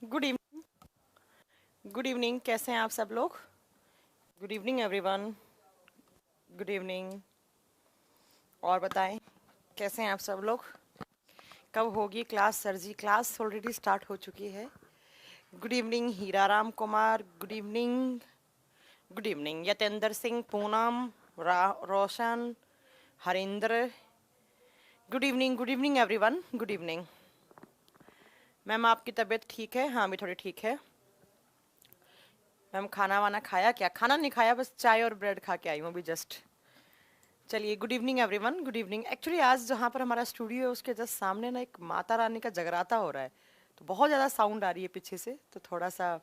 Good evening. Good evening, कैसे हैं आप सब लोग? Good evening everyone. Good evening. और बताएं, कैसे हैं आप सब लोग? कब होगी class sir ji? Class already start हो चुकी है। Good evening Heera Ram Kumar, good evening. Good evening Yatendra Singh, Poonam, Roshan, Harindra. Good evening everyone, good evening. Ma'am आपकी तबीयत ठीक है? हाँ, अभी थोड़ी ठीक है। मैम खाना वाना खाया? क्या खाना नहीं खाया, बस चाय और ब्रेड खा के आई हूँ अभी जस्ट। चलिए, good evening everyone, good evening. Actually आज जहाँ पर हमारा स्टूडियो है उसके जस्ट सामने ना एक माता रानी का जगराता हो रहा है, तो बहुत ज़्यादा साउंड आ रही है पीछे से, तो थोड़ा सा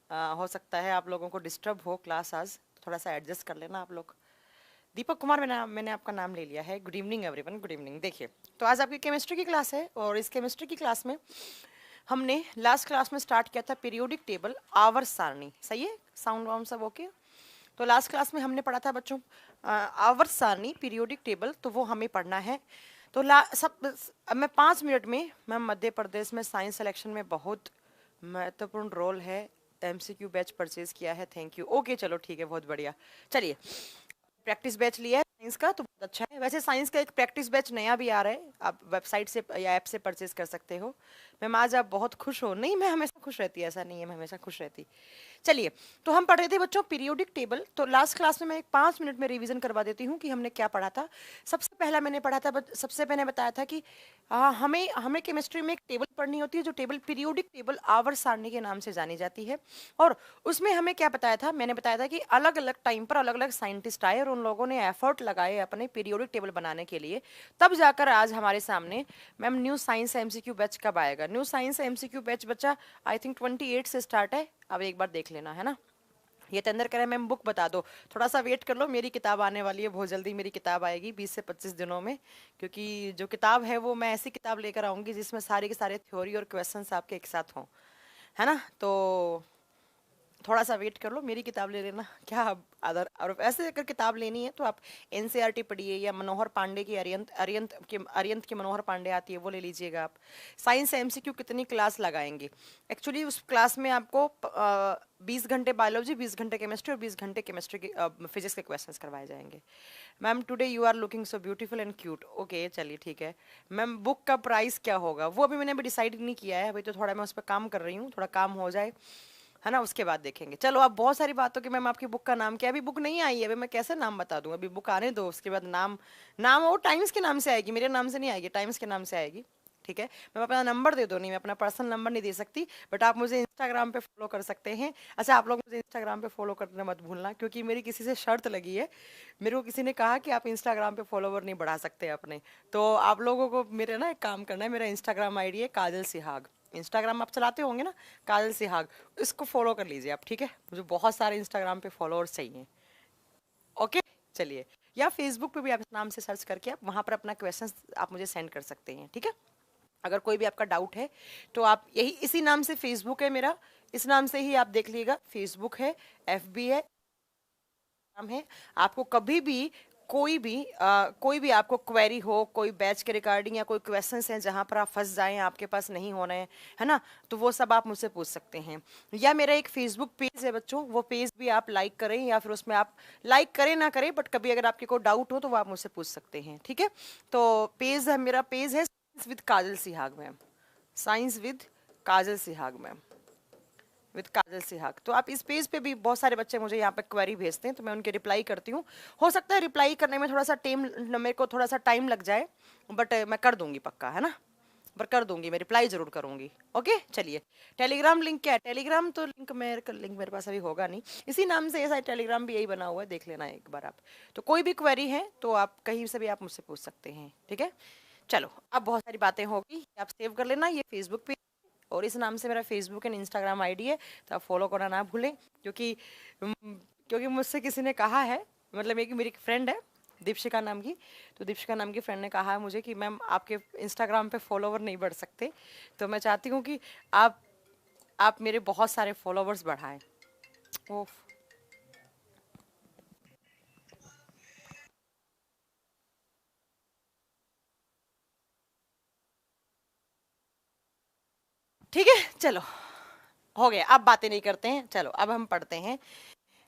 हो सकता है आप लोगों को डिस्टर्ब हो क्लास आज, तो थोड़ा सा एडजस्ट कर लेना आप लोग। दीपक कुमार, मैंने आपका नाम ले लिया है। Good evening everyone, good evening. देखिए, तो आज आपकी केमिस्ट्री की क्लास है और इस केमिस्ट्री की क्लास में हमने लास्ट क्लास में स्टार्ट किया था पीरियोडिक टेबल, आवर्त सारणी। सही है? साउंड वाउंड सब ओके? तो लास्ट क्लास में हमने पढ़ा था बच्चों आवर्त सारणी, पीरियोडिक टेबल, तो वो हमें पढ़ना है। तो अब मैं 5 मिनट में, मैम मध्य प्रदेश में साइंस सिलेक्शन में बहुत महत्वपूर्ण रोल है, एमसीक्यू बैच परचेज किया है, थैंक यू। ओके चलो ठीक है, बहुत बढ़िया। चलिए, प्रैक्टिस बैच लिया है साइंस का तो बहुत अच्छा है। वैसे साइंस का एक प्रैक्टिस बैच नया भी आ रहा है, आप वेबसाइट से या ऐप से परचेज कर सकते हो। मैम आज आप बहुत खुश हो? नहीं, मैं हमेशा खुश रहती, ऐसा नहीं है, मैं हमेशा खुश रहती। चलिए, तो हम पढ़ रहे थे बच्चों पीरियोडिक टेबल। तो लास्ट क्लास में मैं एक 5 मिनट में रिवीजन करवा देती हूँ कि हमने क्या पढ़ा था। सबसे पहला मैंने पढ़ा था, सबसे पहले बताया था कि हमें हमें केमिस्ट्री में एक टेबल पढ़नी होती है, जो टेबल पीरियोडिक टेबल आवर्त सारणी के नाम से जानी जाती है। और उसमें हमें क्या बताया था? मैंने बताया था कि अलग अलग टाइम पर अलग अलग साइंटिस्ट आए और उन लोगों ने एफर्ट लगाए अपने पीरियोडिक टेबल बनाने के लिए, तब जाकर आज हमारे सामने। Ma'am new science MCQ batch कब आएगा? न्यू साइंस एमसीक्यू बैच बच्चा आई थिंक 28 से स्टार्ट है, अब एक बार देख लेना, है ना। ये टेंडर करे मैम बुक बता दो, थोड़ा सा वेट कर लो, मेरी किताब आने वाली है बहुत जल्दी। मेरी किताब आएगी 20 से 25 दिनों में, क्योंकि जो किताब है वो मैं ऐसी किताब लेकर आऊंगी जिसमें सारे के सारे थ्योरी और क्वेश्चंस आपके एक साथ हों, है ना। तो थोड़ा सा वेट कर लो, मेरी किताब ले लेना। क्या अदर, और ऐसे अगर किताब लेनी है तो आप एनसीईआरटी पढ़िए, या मनोहर पांडे की अरियंत की मनोहर पांडे आती है, वो ले लीजिएगा आप। साइंस एमसीक्यू कितनी क्लास लगाएंगे? एक्चुअली उस क्लास में आपको 20 घंटे बायोलॉजी, 20 घंटे केमिस्ट्री और 20 घंटे केमिस्ट्री की फिजिक्स के क्वेश्चंस करवाए जाएंगे। Ma'am today you are looking so beautiful and cute. Okay चलिए ठीक है। मैम बुक का प्राइस क्या होगा वो अभी मैंने डिसाइड नहीं किया है, अभी तो थोड़ा मैं उस पर काम कर रही हूँ, थोड़ा काम हो जाए, है ना, उसके बाद देखेंगे। चलो, आप बहुत सारी बातों की मैम आपकी बुक का नाम क्या है? अभी बुक नहीं आई है, अभी मैं कैसे नाम बता दूं? अभी बुक आने दो, उसके बाद नाम। नाम वो टाइम्स के नाम से आएगी, मेरे नाम से नहीं आएगी, टाइम्स के नाम से आएगी। ठीक है, मैं अपना नंबर दे दो, नहीं मैं अपना पर्सनल नंबर नहीं दे सकती, बट आप मुझे इंस्टाग्राम पे फॉलो कर सकते हैं। अच्छा, आप लोग मुझे इंस्टाग्राम पे फॉलो करना मत भूलना, क्योंकि मेरी किसी से शर्त लगी है। मेरे को किसी ने कहा कि आप इंस्टाग्राम पे फॉलोवर नहीं बढ़ा सकते अपने, तो आप लोगों को मेरे ना एक काम करना है, मेरा इंस्टाग्राम आईडी है काजल सिहाग। इंस्टाग्राम आप चलाते होंगे ना, काजल सिहाग, इसको फॉलो कर लीजिए आप, ठीक है। मुझे बहुत सारे इंस्टाग्राम पे फॉलोअर्स चाहिए। ओके चलिए, या फेसबुक पे भी आप इस नाम से सर्च करके आप वहाँ पर अपना क्वेश्चन आप मुझे सेंड कर सकते हैं, ठीक है। अगर कोई भी आपका डाउट है तो आप यही इसी नाम से, फेसबुक है मेरा, इस नाम से ही आप देख लीजिएगा, फेसबुक है, एफबी है, नाम है। आपको कभी भी कोई भी आपको क्वेरी हो, कोई बैच के रिगार्डिंग या कोई क्वेश्चंस हैं जहां पर आप फंस जाएं, आपके पास नहीं होना है ना, तो वो सब आप मुझसे पूछ सकते हैं। या मेरा एक फेसबुक पेज है बच्चों, वो पेज भी आप लाइक करें, या फिर उसमें आप लाइक करें ना करें, बट कभी अगर आपके कोई डाउट हो तो वो आप मुझसे पूछ सकते हैं, ठीक है। तो पेज है, मेरा पेज है science with Kajal Sihag ma'am, science with Kajal Sihag ma'am, with Kajal Sihag. तो आप इस पेज पे भी, बहुत सारे बच्चे मुझे यहाँ पे क्वेरी भेजते हैं तो मैं उनके रिप्लाई करती हूँ। हो सकता है रिप्लाई करने में थोड़ा सा टाइम, मेरे को थोड़ा सा टाइम लग जाए, बट मैं कर दूंगी पक्का, है ना। पर कर दूंगी, मैं रिप्लाई जरूर करूंगी। ओके चलिए, टेलीग्राम लिंक क्या है? टेलीग्राम तो लिंक मेरे पास अभी होगा नहीं, इसी नाम से ऐसा टेलीग्राम भी यही बना हुआ है, देख लेना एक बार आप। तो कोई भी क्वेरी है तो आप कहीं से भी आप मुझसे पूछ सकते हैं, ठीक है। चलो, अब बहुत सारी बातें होगी, आप सेव कर लेना, ये फेसबुक पे और इस नाम से मेरा फेसबुक एंड इंस्टाग्राम आईडी है, तो आप फॉलो करना ना भूलें। क्योंकि क्योंकि मुझसे किसी ने कहा है, मतलब एक मेरी फ्रेंड है दीपशिका नाम की, तो दीपशिका नाम की फ्रेंड ने कहा है मुझे कि मैम आपके इंस्टाग्राम पे फॉलोवर नहीं बढ़ सकते, तो मैं चाहती हूँ कि आप आप मेरे बहुत सारे फॉलोवर्स बढ़ाएं। ओफ, ठीक है, चलो हो गया, अब बातें नहीं करते हैं, चलो अब हम पढ़ते हैं।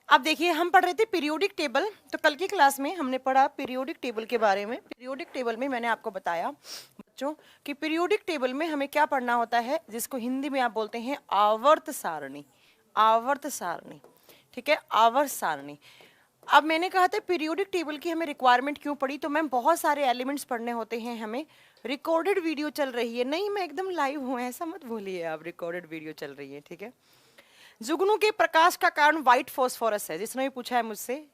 अब देखिए, हम पढ़ रहे थे पीरियोडिक टेबल। तो कल की क्लास में हमने पढ़ा पीरियोडिक टेबल के बारे में। पीरियोडिक टेबल में मैंने आपको बताया बच्चों कि पीरियोडिक टेबल में हमें क्या पढ़ना होता है, जिसको हिंदी में आप बोलते हैं आवर्त सारणी। आवर्त सारणी, ठीक है, आवर्त सारणी। अब मैंने कहा था पीरियोडिक टेबल की हमें रिक्वायरमेंट क्यों पड़ी, तो मैम बहुत सारे एलिमेंट्स पढ़ने होते हैं हमें। रिकॉर्डेड वीडियो चल रही है, नहीं मैं एकदम लाइव हूँ, ऐसा मत भूलिए आप, रिकॉर्डेड वीडियो चल रही है, ठीक है। जुगनू के प्रकाश का कारण व्हाइट फॉस्फोरस है, जिसने भी पूछा है मुझसे।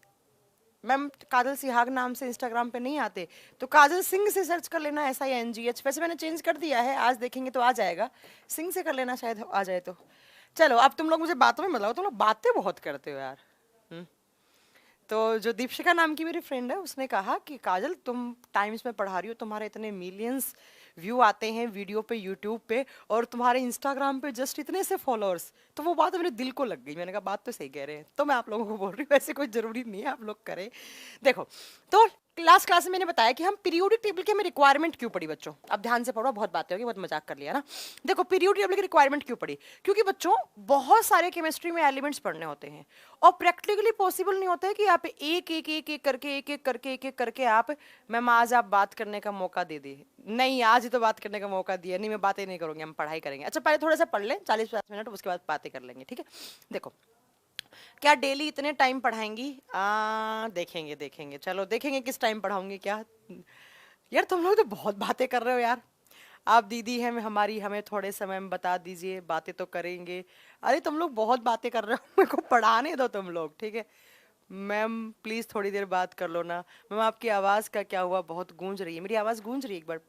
मैम काजल सिहाग नाम से इंस्टाग्राम पे नहीं आते, तो काजल सिंह से सर्च कर लेना, SINGH। वैसे मैंने चेंज कर दिया है, आज देखेंगे तो आ जाएगा, सिंह से कर लेना, शायद आ जाए तो। चलो अब तुम लोग मुझे बातों में बताओ, तुम लोग बातें बहुत करते हो यार। तो जो दीपशिका नाम की मेरी फ्रेंड है, उसने कहा कि काजल तुम टाइम्स में पढ़ा रही हो, तुम्हारे इतने मिलियंस व्यू आते हैं वीडियो पे यूट्यूब पे, और तुम्हारे इंस्टाग्राम पे जस्ट इतने से फॉलोअर्स। तो वो बात मेरे दिल को लग गई, मैंने कहा बात तो सही कह रहे हैं, तो मैं आप लोगों को बोल रही हूँ, ऐसे कोई जरूरी नहीं है आप लोग करें। देखो, तो क्लास में मैंने बताया कि हम पीरियोडिक टेबल की हमें रिक्वायरमेंट क्यों पड़ी बच्चों। अब ध्यान से पढ़ो, बहुत बातें होगी, बहुत मजाक कर लिया ना। देखो पीरियोडिक टेबल की रिक्वायरमेंट क्यों पड़ी, क्योंकि बच्चों बहुत सारे केमिस्ट्री में एलिमेंट्स पढ़ने होते हैं, और प्रैक्टिकली पॉसिबल नहीं होता है कि आप एक एक एक एक करके एक एक करके एक एक करके आप, मैम आज आप बात करने का मौका दे दी, नहीं आज ही तो बात करने का मौका दिया, नहीं मैं बातें नहीं करूंगी, हम पढ़ाई करेंगे। अच्छा पहले थोड़ा सा पढ़ लें 40-50 मिनट, उसके बाद बातें कर लेंगे, ठीक है। देखो, क्या डेली इतने टाइम पढ़ाएंगी, देखेंगे देखेंगे, चलो देखेंगे किस टाइम पढ़ाऊंगी क्या। यार तुम लोग तो बहुत बातें कर रहे हो यार, आप दीदी हैं हमारी, हमें थोड़े समय में बता दीजिए, बातें तो करेंगे। अरे तुम लोग बहुत बातें कर रहे हो, मेरे को पढ़ाने दो तुम लोग, ठीक है। मैम प्लीज थोड़ी देर बात कर लो ना। मैम आपकी आवाज़ का क्या हुआ, बहुत गूंज रही है, मेरी आवाज़ गूंज रही है, एक बार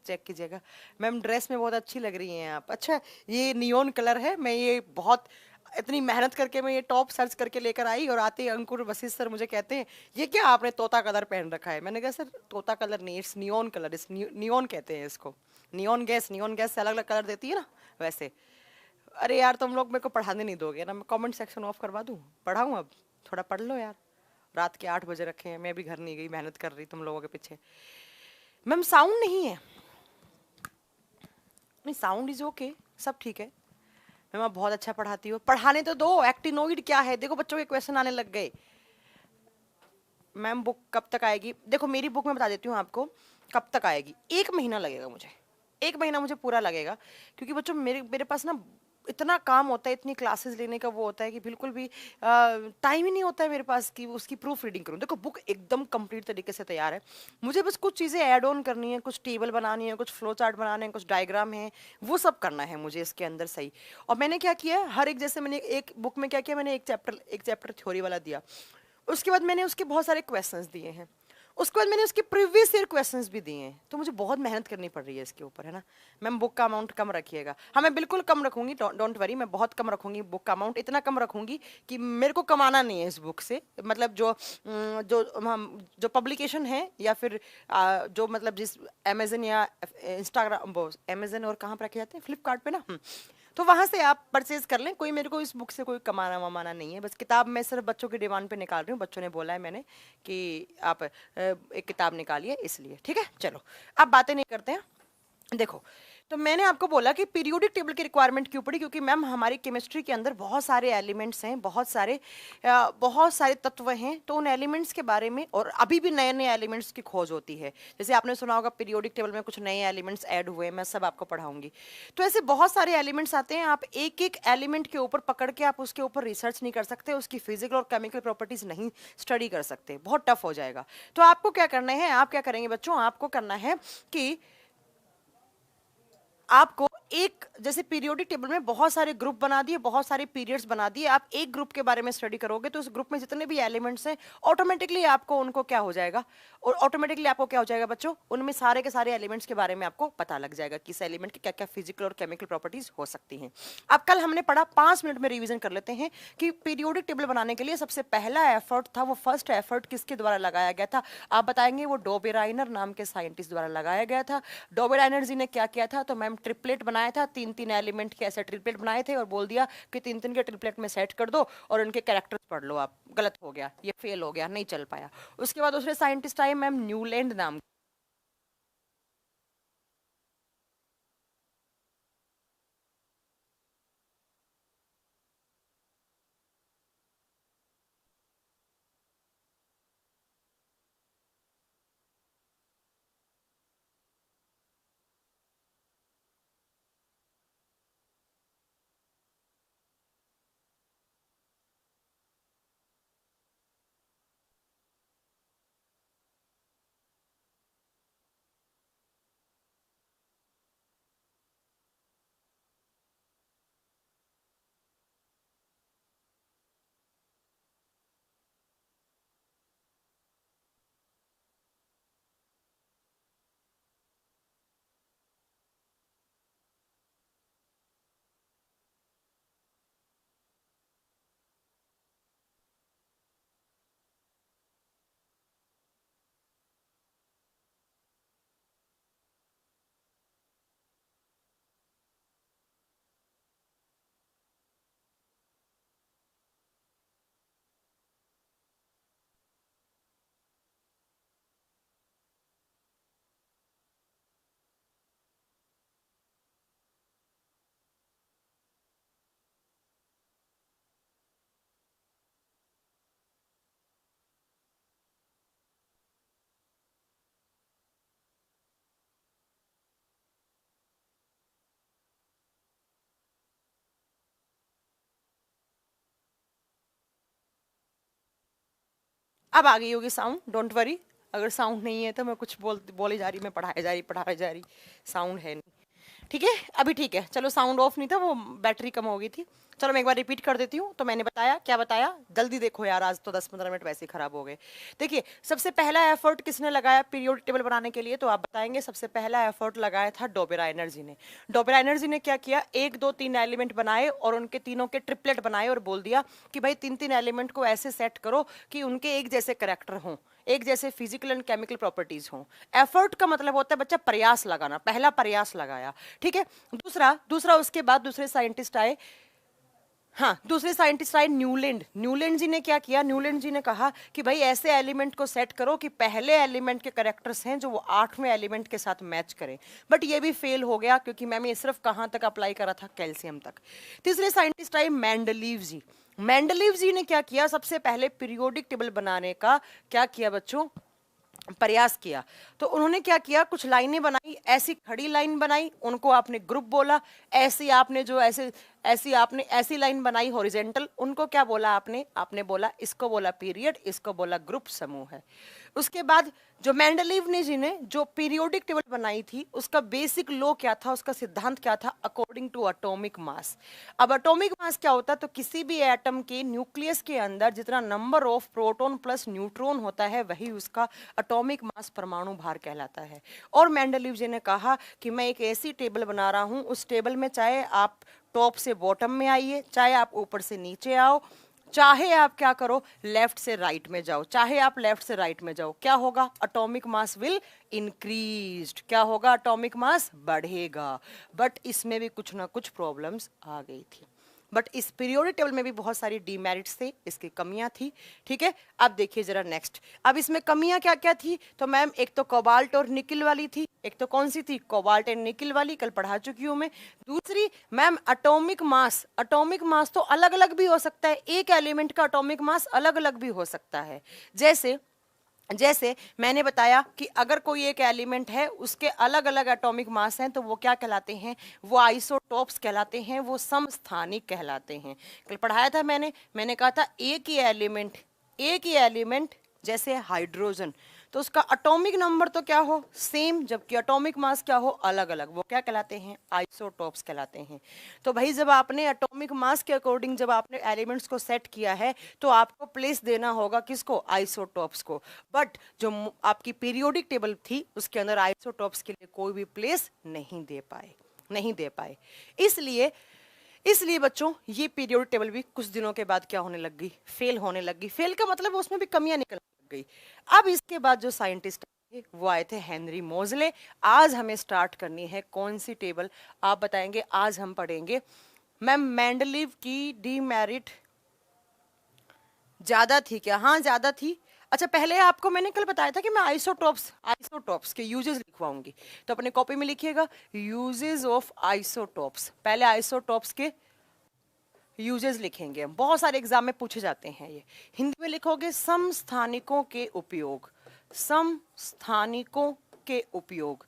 चेक कीजिएगा। मैम ड्रेस में बहुत अच्छी लग रही हैं आप। अच्छा ये नियोन कलर है, मैं ये बहुत इतनी मेहनत करके मैं ये टॉप सर्च करके लेकर आई, और आते ही अंकुर वशिष्ठ सर मुझे कहते हैं ये क्या आपने तोता कलर पहन रखा है। मैंने कहा सर तोता कलर नहीं, इट्स नियोन कलर, इस नियोन कहते हैं इसको। नियोन गैस से अलग अलग कलर देती है ना, वैसे। अरे यार तुम लोग मेरे को पढ़ाने नहीं दोगे ना, मैं कमेंट सेक्शन ऑफ करवा दूँ, पढ़ाऊँ अब, थोड़ा पढ़ लो यार। रात के 8 बजे रखे हैं, मैं भी घर नहीं गई, मेहनत कर रही तुम लोगों के पीछे। मैम साउंड नहीं है, नहीं साउंड इज ओके, सब ठीक है। मैम आप बहुत अच्छा पढ़ाती हो, पढ़ाने तो दो। एक्टिनोइड क्या है, देखो बच्चों के क्वेश्चन आने लग गए। मैम बुक कब तक आएगी, देखो मेरी बुक में बता देती हूँ आपको कब तक आएगी। 1 महीना लगेगा मुझे, 1 महीना मुझे पूरा लगेगा, क्योंकि बच्चों मेरे मेरे पास ना इतना काम होता है, इतनी क्लासेस लेने का वो होता है कि बिल्कुल भी टाइम ही नहीं होता है मेरे पास कि उसकी प्रूफ रीडिंग करूँ। देखो बुक एकदम कंप्लीट तरीके से तैयार है, मुझे बस कुछ चीज़ें ऐड ऑन करनी है, कुछ टेबल बनानी है, कुछ फ्लो चार्ट बनाने हैं, कुछ डायग्राम है, वो सब करना है मुझे इसके अंदर सही। और मैंने क्या किया है, हर एक, जैसे मैंने एक बुक में क्या किया, मैंने एक चैप्टर थ्योरी वाला दिया, उसके बाद मैंने उसके बहुत सारे क्वेश्चंस दिए हैं, उसके बाद मैंने उसके प्रीवियस ईयर क्वेश्चंस भी दिए हैं। तो मुझे बहुत मेहनत करनी पड़ रही है इसके ऊपर, है ना। मैम बुक का अमाउंट कम रखिएगा, हाँ मैं बिल्कुल कम रखूंगी, डोंट वरी, मैं बहुत कम रखूंगी बुक का अमाउंट, इतना कम रखूंगी कि मेरे को कमाना नहीं है इस बुक से। मतलब जो पब्लिकेशन है, या फिर जो मतलब जिस अमेजन या इंस्टाग्राम, अमेजन और कहाँ पर रखे जाते हैं, फ्लिपकार्ट पे ना, तो वहां से आप परचेज कर लें, कोई मेरे को इस बुक से कोई कमाना वमाना नहीं है, बस किताब मैं सिर्फ बच्चों की डिमांड पे निकाल रही हूँ, बच्चों ने बोला है मैंने कि आप एक किताब निकालिए, इसलिए, ठीक है। चलो अब बातें नहीं करते हैं। देखो, तो मैंने आपको बोला कि पीरियोडिक टेबल की रिक्वायरमेंट क्यों पड़ी, क्योंकि मैम हमारी केमिस्ट्री के अंदर बहुत सारे एलिमेंट्स हैं, बहुत सारे तत्व हैं, तो उन एलिमेंट्स के बारे में, और अभी भी नए नए एलिमेंट्स की खोज होती है। जैसे आपने सुना होगा पीरियोडिक टेबल में कुछ नए एलिमेंट्स ऐड हुए, मैं सब आपको पढ़ाऊंगी। तो ऐसे बहुत सारे एलिमेंट्स आते हैं, आप एक एक एलिमेंट के ऊपर पकड़ के आप उसके ऊपर रिसर्च नहीं कर सकते, उसकी फिजिकल और केमिकल प्रॉपर्टीज नहीं स्टडी कर सकते, बहुत टफ हो जाएगा। तो आपको क्या करना है, आप क्या करेंगे बच्चों, आपको करना है कि आपको एक, जैसे पीरियोडिक टेबल में बहुत सारे ग्रुप बना दिए, बहुत सारे पीरियड्स बना दिए, आप एक ग्रुप के बारे में स्टडी करोगे तो उस ग्रुप में जितने भी एलिमेंट्स हैं ऑटोमेटिकली आपको उनको क्या हो जाएगा, और ऑटोमेटिकली आपको क्या हो जाएगा बच्चों, उनमें सारे के सारे एलिमेंट्स के बारे में आपको पता लग जाएगा कि इस एलिमेंट की क्या क्या फिजिकल और केमिकल प्रॉपर्टीज हो सकती हैं। अब कल हमने पढ़ा, 5 मिनट में रिविजन कर लेते हैं कि पीरियोडिक टेबल बनाने के लिए सबसे पहला एफर्ट था, वो फर्स्ट एफर्ट किसके द्वारा लगाया गया था, आप बताएंगे, वो डोबेराइनर नाम के साइंटिस्ट द्वारा लगाया गया था। डोबेराइनर जी ने क्या किया था, तो मैम ट्रिपलेट बनाया था, 3-3 एलिमेंट के ऐसे ट्रिपलेट बनाए थे, और बोल दिया कि 3-3 के ट्रिपलेट में सेट कर दो और उनके कैरेक्टर्स पढ़ लो आप। गलत हो गया, ये फेल हो गया, नहीं चल पाया। उसके बाद दूसरे साइंटिस्ट आए मैम न्यूलैंड नाम, अब आ गई होगी साउंड, डोंट वरी। अगर साउंड नहीं है तो मैं कुछ बोली जा रही, मैं पढ़ाई जा रही, साउंड है नहीं। ठीक है, अभी ठीक है। चलो, साउंड ऑफ नहीं था, वो बैटरी कम हो गई थी। चलो मैं एक बार रिपीट कर देती हूँ। तो मैंने बताया, क्या बताया, जल्दी देखो यार, आज तो 10-15 मिनट वैसे ही खराब हो गए। देखिए, सबसे पहला एफर्ट किसने लगाया पीरियोडिक टेबल बनाने के लिए, तो आप बताएंगे। सबसे पहला एफर्ट लगाया था डोबेरा एनर्जी ने। डोबेरा एनर्जी ने क्या किया, 1 2 3 एलिमेंट बनाए और उनके तीनों के ट्रिपलेट बनाए और बोल दिया कि भाई 3 3 एलिमेंट को ऐसे सेट करो कि उनके एक जैसे करेक्टर हों, एक जैसे फिजिकल एंड केमिकल प्रॉपर्टीज हों। एफर्ट का मतलब होता है बच्चा प्रयास लगाना, पहला प्रयास लगाया। ठीक है, दूसरा दूसरा उसके बाद दूसरे साइंटिस्ट आए। हाँ, दूसरे साइंटिस्ट आए न्यूलैंड। न्यूलैंड जी ने क्या किया, न्यूलैंड जी ने कहा कि भाई ऐसे एलिमेंट को सेट करो कि पहले एलिमेंट के करेक्टर्स हैं जो वो 8वें एलिमेंट के साथ मैच करें। बट ये भी फेल हो गया, क्योंकि मैम ये सिर्फ कहाँ तक अप्लाई करा था, कैल्शियम तक। तीसरे साइंटिस्ट आए मेंडलीव जी। मेंडलीव जी ने क्या किया, सबसे पहले पीरियोडिक टेबल बनाने का क्या किया बच्चों, प्रयास किया। तो उन्होंने क्या किया, कुछ लाइनें बनाई, ऐसी खड़ी लाइन बनाई, उनको आपने ग्रुप बोला। ऐसी आपने जो ऐसी लाइन बनाई हॉरिजेंटल, उनको क्या बोला आपने, आपने बोला, इसको बोला पीरियड, इसको बोला ग्रुप, समूह है। उसके बाद जो मेंडलीव ने जी ने जो पीरियोडिक टेबल बनाई थी, उसका बेसिक लॉ क्या था, उसका सिद्धांत क्या था, अकॉर्डिंग टू एटॉमिक मास। अब एटॉमिक मास क्या होता है, तो किसी भी एटम के न्यूक्लियस के अंदर जितना number of proton plus neutron होता है, वही उसका एटॉमिक मास, परमाणु भार कहलाता है। और मेंडलीव जी ने कहा कि मैं एक ऐसी टेबल बना रहा हूं, उस टेबल में चाहे आप टॉप से बॉटम में आइए, चाहे आप ऊपर से नीचे आओ, चाहे आप क्या करो, लेफ्ट से राइट में जाओ, चाहे आप लेफ्ट से राइट में जाओ, क्या होगा, एटॉमिक मास विल इंक्रीज्ड। क्या होगा, एटॉमिक मास बढ़ेगा। बट इसमें भी कुछ ना कुछ प्रॉब्लम्स आ गई थी। बट इस पीरियोडिक टेबल में भी बहुत सारी डीमेरिट्स थे, इसकी कमियां थी। ठीक है, अब देखिए जरा नेक्स्ट। अब इसमें कमियां क्या क्या थी, तो मैम एक तो कोबाल्ट और निकिल वाली थी। एक तो कौन सी थी, कोबाल्ट एंड निकिल वाली, कल पढ़ा चुकी हूं मैं। दूसरी ma'am atomic mass. Atomic mass तो अलग अलग भी हो सकता है, एक एलिमेंट का एटॉमिक मास अलग अलग भी हो सकता है। जैसे जैसे मैंने बताया कि अगर कोई एक एलिमेंट है, उसके अलग अलग एटॉमिक मास हैं, तो वो क्या कहलाते हैं, वो आइसोटॉप्स कहलाते हैं, वो समस्थानिक कहलाते हैं। कल पढ़ाया था मैंने कहा था एक ही एलिमेंट जैसे हाइड्रोजन, तो उसका एटॉमिक नंबर तो क्या हो, सेम, जबकि एटॉमिक मास क्या हो, अलग अलग, वो क्या कहलाते हैं, आइसोटॉप्स कहलाते हैं। तो भाई जब आपने एटॉमिक मास के अकॉर्डिंग जब आपने एलिमेंट्स को सेट किया है, तो आपको प्लेस देना होगा किसको, आइसोटॉप्स को। बट जो आपकी पीरियोडिक टेबल थी, उसके अंदर आइसोटॉप्स के लिए कोई भी प्लेस नहीं दे पाए। इसलिए इसलिए बच्चों, ये पीरियोडिक टेबल भी कुछ दिनों के बाद क्या होने लग गई, फेल होने लग गई। फेल का मतलब उसमें भी कमियां निकलने लग गई। अब इसके बाद जो साइंटिस्ट वो आए थे हेनरी मोजले। आज हमें स्टार्ट करनी है कौन सी टेबल, आप बताएंगे। आज हम पढ़ेंगे मैम मेंडलीव की डीमेरिट ज्यादा थी क्या, हाँ ज्यादा थी। अच्छा, पहले आपको मैंने कल बताया था कि मैं आइसोटॉप्स के यूजेस लिखवाऊंगी, तो अपने कॉपी में लिखिएगा यूजेस ऑफ आइसोटॉप्स। पहले आइसोटॉप्स के यूजेस लिखेंगे हम, बहुत सारे एग्जाम में पूछे जाते हैं ये। हिंदी में लिखोगे समस्थानिकों के उपयोग, समस्थानिकों के उपयोग।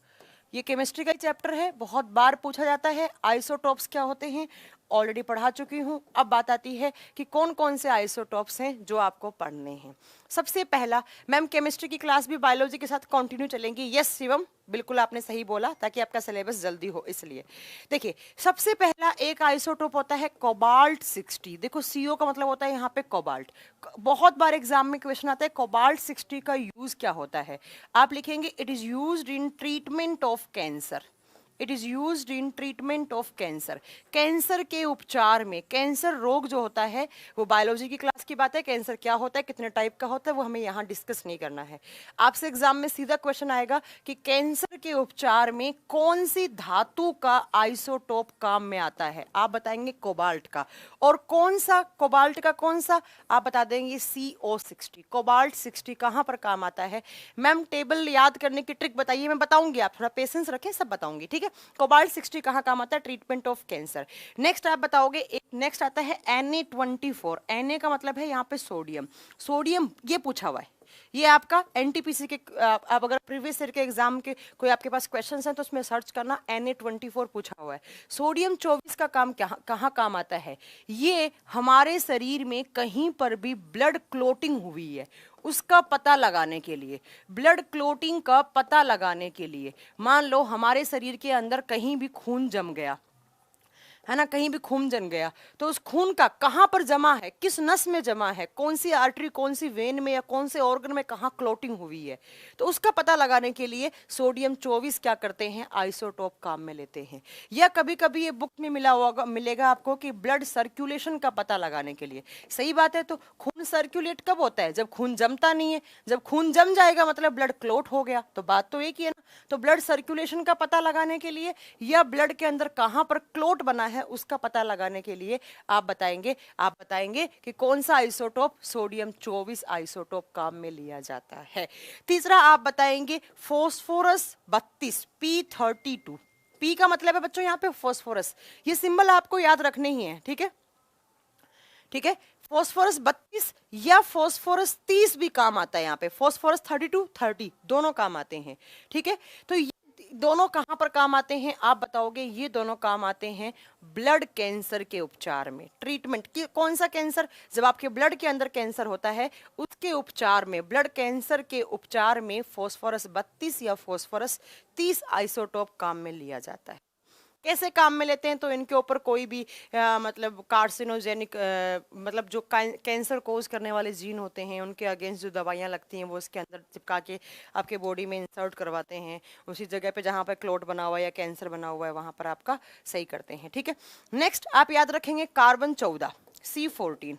ये केमिस्ट्री का ही चैप्टर है, बहुत बार पूछा जाता है। आइसोटॉप्स क्या होते हैं ऑलरेडी पढ़ा चुकी हूँ। अब बात आती है कि कौन कौन से आइसोटॉप्स हैं जो आपको पढ़ने हैं। सबसे पहला, मैम केमिस्ट्री की क्लास भी बायोलॉजी के साथ कंटिन्यू चलेंगी। यस शिवम, बिल्कुल आपने सही बोला, ताकि आपका सिलेबस जल्दी हो इसलिए। देखिए, सबसे पहला एक आइसोटोप होता है कोबाल्ट 60। देखो CO का मतलब होता है यहाँ पे कोबाल्ट। बहुत बार एग्जाम में क्वेश्चन आता है कोबाल्ट 60 का यूज क्या होता है। आप लिखेंगे it is used in treatment of cancer. It is used in treatment of cancer. Cancer के उपचार में, कैंसर रोग जो होता है, वो बायोलॉजी की क्लास की बात है। कैंसर क्या होता है, कितने टाइप का होता है, वो हमें यहाँ डिस्कस नहीं करना है। आपसे एग्जाम में सीधा क्वेश्चन आएगा कि कैंसर के उपचार में कौन सी धातु का आइसोटोप काम में आता है। आप बताएंगे कोबाल्ट का। और कौन सा कोबाल्ट का, कौन सा, आप बता देंगे CO60। कोबाल्ट 60 कहाँ पर काम आता है। मैम टेबल याद करने की ट्रिक बताइए, मैं बताऊंगी, आप थोड़ा पेशेंस रखें, सब बताऊंगी, ठीक है। कोबाल्ट 60 कहाँ काम आता है, ट्रीटमेंट ऑफ कैंसर। नेक्स्ट आप बताओगे, एक नेक्स्ट आता है Na24। Na का मतलब है यहाँ पे सोडियम। सोडियम ये पूछा हुआ है, ये आपका NTPC के आप अगर प्रीवियस ईयर के एग्जाम के कोई आपके पास क्वेश्चंस हैं तो उसमें सर्च करना, Na24 पूछा हुआ है। सोडियम 24 का काम कहाँ काम आता है, ये हमारे शरीर में कहीं पर भी ब्लड क्लोटिंग हुई है उसका पता लगाने के लिए, ब्लड क्लोटिंग का पता लगाने के लिए, मान लो हमारे शरीर के अंदर कहीं भी खून जम गया है ना, कहीं भी खून जम गया, तो उस खून का कहां पर जमा है, किस नस में जमा है, कौन सी आर्टरी, कौन सी वेन में या कौन से ऑर्गन में कहां क्लोटिंग हुई है, तो उसका पता लगाने के लिए सोडियम 24 क्या करते हैं, आइसोटोप काम में लेते हैं। या कभी कभी ये बुक में मिलेगा आपको कि ब्लड सर्कुलेशन का पता लगाने के लिए। सही बात है, तो खून सर्कुलेट कब होता है, जब खून जमता नहीं है, जब खून जम जाएगा मतलब ब्लड क्लोट हो गया, तो बात तो एक ही है ना। तो ब्लड सर्कुलेशन का पता लगाने के लिए या ब्लड के अंदर कहां पर क्लोट बना है उसका पता लगाने के लिए आप बताएंगे कि कौन सा आइसोटोप, सोडियम 24 आइसोटोप काम में लिया जाता है। तीसरा आप बताएंगे फास्फोरस 32 P32। पी का मतलब है बच्चों यहाँ पे फास्फोरस, ये सिंबल आपको याद रखने ही है, ठीक है, ठीक है। फास्फोरस 32 या फास्फोरस 30 भी काम आता है यहाँ पे, फास्फोरस 32 30 दोनों काम आते हैं, ठीक है। तो ये दोनों कहां पर काम आते हैं आप बताओगे, ये दोनों काम आते हैं ब्लड कैंसर के उपचार में, ट्रीटमेंट की। कौन सा कैंसर, जब आपके ब्लड के अंदर कैंसर होता है उसके उपचार में, ब्लड कैंसर के उपचार में फास्फोरस 32 या फास्फोरस 30 आइसोटोप काम में लिया जाता है। कैसे काम में लेते हैं, तो इनके ऊपर कोई भी मतलब कार्सिनोजेनिक मतलब जो कैंसर कोज करने वाले जीन होते हैं उनके अगेंस्ट जो दवाइयाँ लगती हैं वो इसके अंदर चिपका के आपके बॉडी में इंसर्ट करवाते हैं, उसी जगह पे जहाँ पे क्लोट बना हुआ है या कैंसर बना हुआ है वहाँ पर आपका सही करते हैं, ठीक है। नेक्स्ट आप याद रखेंगे कार्बन 14 C14।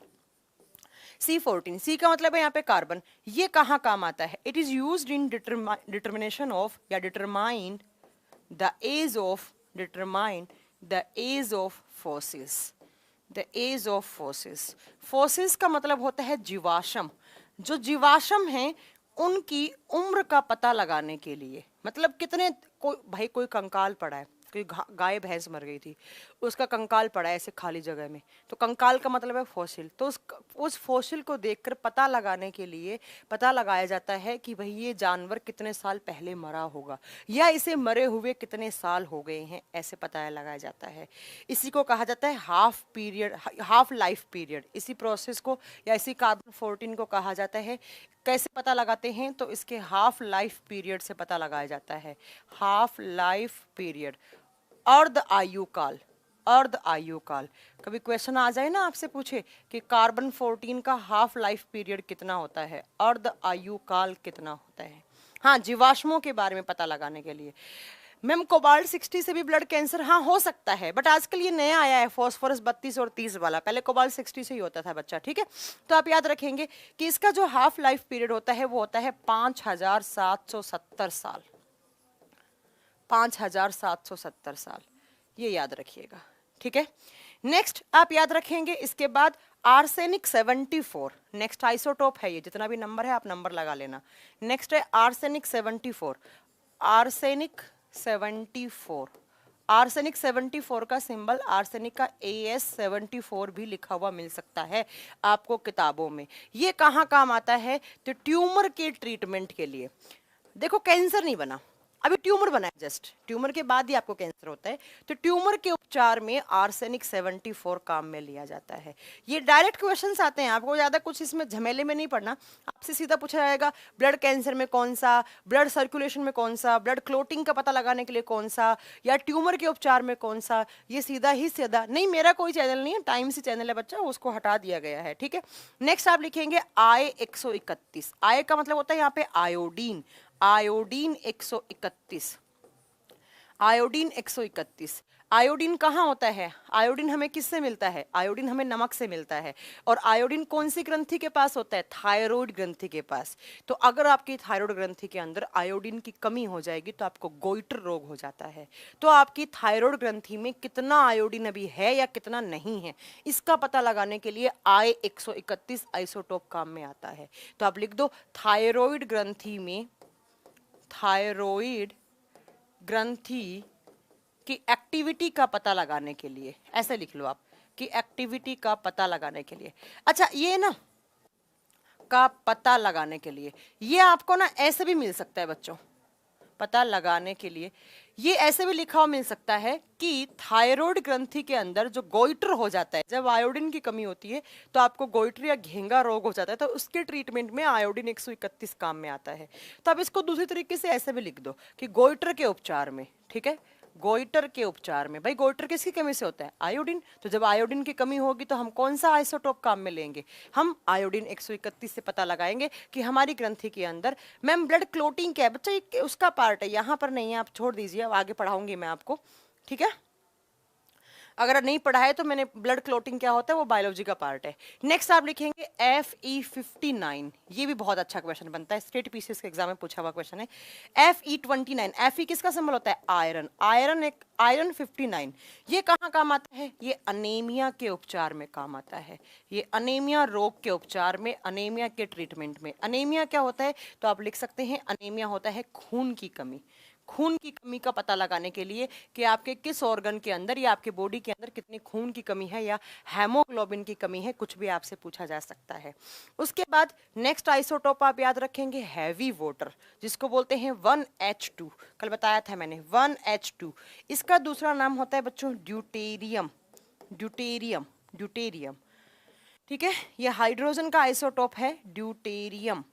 C14, सी का मतलब है यहाँ पे कार्बन, ये कहाँ काम आता है, it is used in determination of या determine the age of determine the age of fossils, the age of fossils। fossils का मतलब होता है जीवाश्म, जो जीवाश्म हैं उनकी उम्र का पता लगाने के लिए, मतलब कितने भाई कोई कंकाल पड़ा है, कोई गाय भैंस मर गई थी, उसका कंकाल पड़ा है ऐसे खाली जगह में, तो कंकाल का मतलब है फॉसिल, तो उस फॉसिल को देखकर पता लगाने के लिए पता लगाया जाता है कि भाई ये जानवर कितने साल पहले मरा होगा या इसे मरे हुए कितने साल हो गए हैं, ऐसे पता लगाया जाता है। इसी को कहा जाता है हाफ लाइफ पीरियड। इसी प्रोसेस को या इसी कार्बन 14 को कहा जाता है, कैसे पता लगाते हैं, तो इसके हाफ लाइफ पीरियड से पता लगाया जाता है, हाफ लाइफ पीरियड। अर्ध आयु काल, अर्ध आयु काल, कभी क्वेश्चन आ जाए ना आपसे पूछे कि कार्बन 14 का हाफ लाइफ पीरियड कितना होता है, अर्ध आयु काल कितना होता है। हाँ, जीवाश्मों के बारे में पता लगाने के लिए। मैम कोबाल्ट 60 से भी ब्लड कैंसर हाँ हो सकता है, बट आजकल ये नया आया है फास्फोरस 32 और 30 वाला, पहले कोबाल्ट 60 से ही होता था बच्चा, ठीक है। तो आप याद रखेंगे कि इसका जो हाफ लाइफ पीरियड होता है वो होता है 5770 साल, 5770 साल, ये याद रखिएगा, ठीक है। नेक्स्ट आप याद रखेंगे इसके बाद आर्सेनिक 74, नेक्स्ट आइसोटोप है ये, जितना भी नंबर है आप नंबर लगा लेना। नेक्स्ट है आर्सेनिक 74, आर्सेनिक 74, आर्सेनिक 74 का सिंबल, आर्सेनिक का AS74 भी लिखा हुआ मिल सकता है आपको किताबों में। ये कहाँ काम आता है, तो ट्यूमर के ट्रीटमेंट के लिए। देखो कैंसर नहीं बना, अभी ट्यूमर बना है, जस्ट ट्यूमर के बाद ही आपको कैंसर होता है, तो ट्यूमर के उपचार में आर्सेनिक 74 काम में लिया जाता है। ये डायरेक्ट क्वेश्चंस आते हैं, आपको ज़्यादा कुछ इसमें झमेले में नहीं पड़ना, आपसे सीधा पूछा जाएगा ब्लड कैंसर में कौन सा, ब्लड सर्कुलेशन में कौन सा, ब्लड क्लोटिंग का पता लगाने के लिए कौन सा, या ट्यूमर के उपचार में कौन सा, ये सीधा ही सीधा। नहीं, मेरा कोई चैनल नहीं है, टाइम से चैनल है बच्चा, उसको हटा दिया गया है, ठीक है। नेक्स्ट आप लिखेंगे आय 131, आय का मतलब होता है यहाँ पे आयोडीन, आयोडीन 131, आयोडीन 131। आयोडीन कहाँ होता है, आयोडीन हमें किससे मिलता है, आयोडीन हमें नमक से मिलता है, और आयोडीन कौन सी ग्रंथि के पास होता है, थायराइड ग्रंथि के पास। तो अगर आपकी थायराइड ग्रंथि के अंदर आयोडीन की कमी हो जाएगी तो आपको गोइटर रोग हो जाता है। तो आपकी थायराइड ग्रंथि में कितना आयोडीन अभी है या कितना नहीं है, इसका पता लगाने के लिए आय 131 आइसोटोप काम में आता है। तो आप लिख दो थायराइड ग्रंथि में, थायराइड ग्रंथि की एक्टिविटी का पता लगाने के लिए, ऐसे लिख लो आप कि एक्टिविटी का पता लगाने के लिए। अच्छा ये ना का पता लगाने के लिए, ये आपको ना ऐसे भी मिल सकता है बच्चों, पता लगाने के लिए ये ऐसे भी लिखा हुआ मिल सकता है कि थायराइड ग्रंथि के अंदर जो गोइटर हो जाता है, जब आयोडीन की कमी होती है तो आपको गोइटर या घेंगा रोग हो जाता है, तो उसके ट्रीटमेंट में आयोडीन 131 काम में आता है। तो अब इसको दूसरी तरीके से ऐसे भी लिख दो कि गोइटर के उपचार में, ठीक है, गोइटर के उपचार में, भाई गोइटर किसकी कमी से होता है? आयोडीन। तो जब आयोडीन की कमी होगी तो हम कौन सा आइसोटोप काम में लेंगे? हम आयोडीन 131 से पता लगाएंगे कि हमारी ग्रंथि के अंदर, मैम ब्लड क्लोटिंग क्या है बच्चा, ये उसका पार्ट है, यहाँ पर नहीं है, आप छोड़ दीजिए, अब आगे पढ़ाऊंगी मैं आपको, ठीक है। अगर नहीं पढ़ा है तो मैंने, ब्लड क्लोटिंग क्या होता है वो बायोलॉजी का पार्ट है। नेक्स्ट आप लिखेंगे FE59, ये भी बहुत अच्छा क्वेश्चन बनता है, स्टेट पीसीएस के एग्जाम में पूछा हुआ क्वेश्चन है। FE29, Fe किसका सिंबल होता है? आयरन। आयरन 59, ये कहाँ काम आता है? ये अनेमिया के उपचार में काम आता है, ये अनेमिया रोग के उपचार में, अनेमिया के ट्रीटमेंट में। अनेमिया क्या होता है? तो आप लिख सकते हैं अनेमिया होता है खून की कमी। खून की कमी का पता लगाने के लिए कि आपके किस ऑर्गन के अंदर या आपके बॉडी के अंदर कितनी खून की कमी है या हेमोग्लोबिन की कमी है, कुछ भी आपसे पूछा जा सकता है। उसके बाद नेक्स्ट आइसोटोप आप याद रखेंगे हैवी वाटर, जिसको बोलते हैं 1H2, कल बताया था मैंने 1H2। इसका दूसरा नाम होता है बच्चों ड्यूटेरियम। ड्यूटेरियम, ड्यूटेरियम, ठीक है, ये हाइड्रोजन का आइसोटोप है ड्यूटेरियम।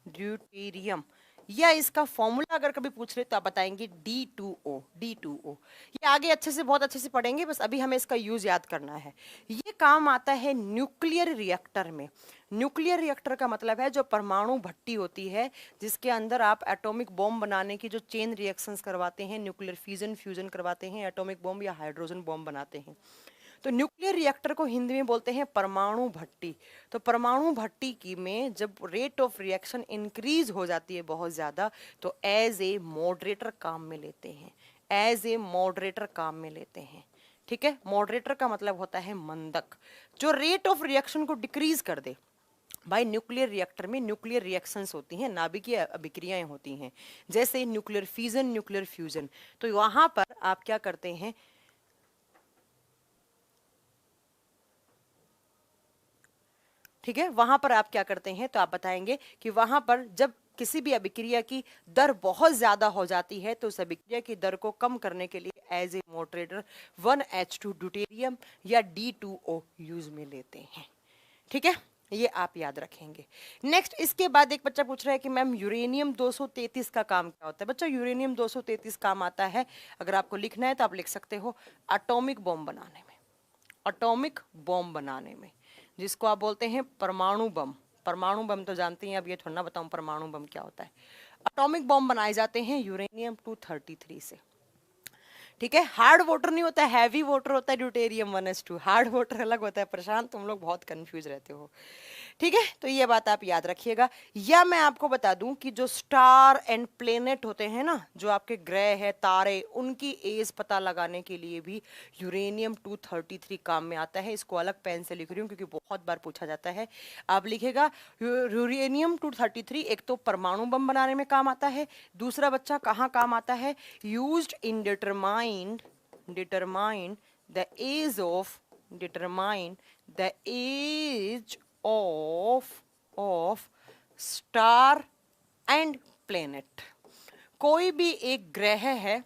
ड्यूटेरियम, या इसका फॉर्मूला अगर कभी पूछ रहे तो आप बताएंगे D2O। D2O, ये आगे अच्छे से, बहुत अच्छे से पढ़ेंगे, बस अभी हमें इसका यूज याद करना है। ये काम आता है न्यूक्लियर रिएक्टर में। न्यूक्लियर रिएक्टर का मतलब है जो परमाणु भट्टी होती है, जिसके अंदर आप एटॉमिक बॉम्ब बनाने की जो चेन रिएक्शंस करवाते हैं, न्यूक्लियर फिजन फ्यूजन करवाते हैं, एटॉमिक बॉम्ब या हाइड्रोजन बॉम्ब बनाते हैं। तो न्यूक्लियर रिएक्टर को हिंदी में बोलते हैं परमाणु भट्टी। तो परमाणु भट्टी की में जब रेट ऑफ रिएक्शन इंक्रीज हो जाती है बहुत ज्यादा, तो एज ए मॉडरेटर काम में लेते हैं, एज ए मॉडरेटर काम में लेते हैं, ठीक है। मॉडरेटर का मतलब होता है मंदक, जो रेट ऑफ रिएक्शन को डिक्रीज कर दे। भाई न्यूक्लियर रिएक्टर में न्यूक्लियर रिएक्शंस होती हैं, नाभिकीय अभिक्रियाएं होती हैं, जैसे न्यूक्लियर फिजन, न्यूक्लियर फ्यूजन। तो वहां पर आप क्या करते हैं, ठीक है, वहां पर आप क्या करते हैं, तो आप बताएंगे कि वहां पर जब किसी भी अभिक्रिया की दर बहुत ज्यादा हो जाती है तो उस अभिक्रिया की दर को कम करने के लिए as a moderator 1H2 deuterium या D2O यूज में लेते हैं, ठीक है, ये आप याद रखेंगे। नेक्स्ट इसके बाद एक बच्चा पूछ रहा है कि मैम यूरेनियम 233 का काम क्या होता है? बच्चा यूरेनियम 233 काम आता है, अगर आपको लिखना है तो आप लिख सकते हो एटॉमिक बॉम्ब बनाने में, एटॉमिक बॉम्ब बनाने में, जिसको आप बोलते हैं परमाणु बम। परमाणु बम तो जानते हैं, अब ये थोड़ा ना बताऊं परमाणु बम क्या होता है। एटॉमिक बॉम्ब बनाए जाते हैं यूरेनियम 233 से, ठीक है। हार्ड वाटर नहीं होता है, हैवी वाटर होता है ड्यूटेरियम 1S2। हार्ड वाटर अलग होता है, प्रशांत तुम लोग बहुत कंफ्यूज रहते हो, ठीक है। तो ये बात आप याद रखिएगा। या मैं आपको बता दूं कि जो स्टार एंड प्लेनेट होते हैं ना, जो आपके ग्रह है, तारे, उनकी एज पता लगाने के लिए भी यूरेनियम 233 काम में आता है। इसको अलग पेन से लिख रही हूँ क्योंकि बहुत बार पूछा जाता है। आप लिखेगा यूरेनियम 233 एक तो परमाणु बम बनाने में काम आता है, दूसरा बच्चा कहाँ काम आता है, used in determine the age of determine the age of star and planet. कोई भी एक ग्रह है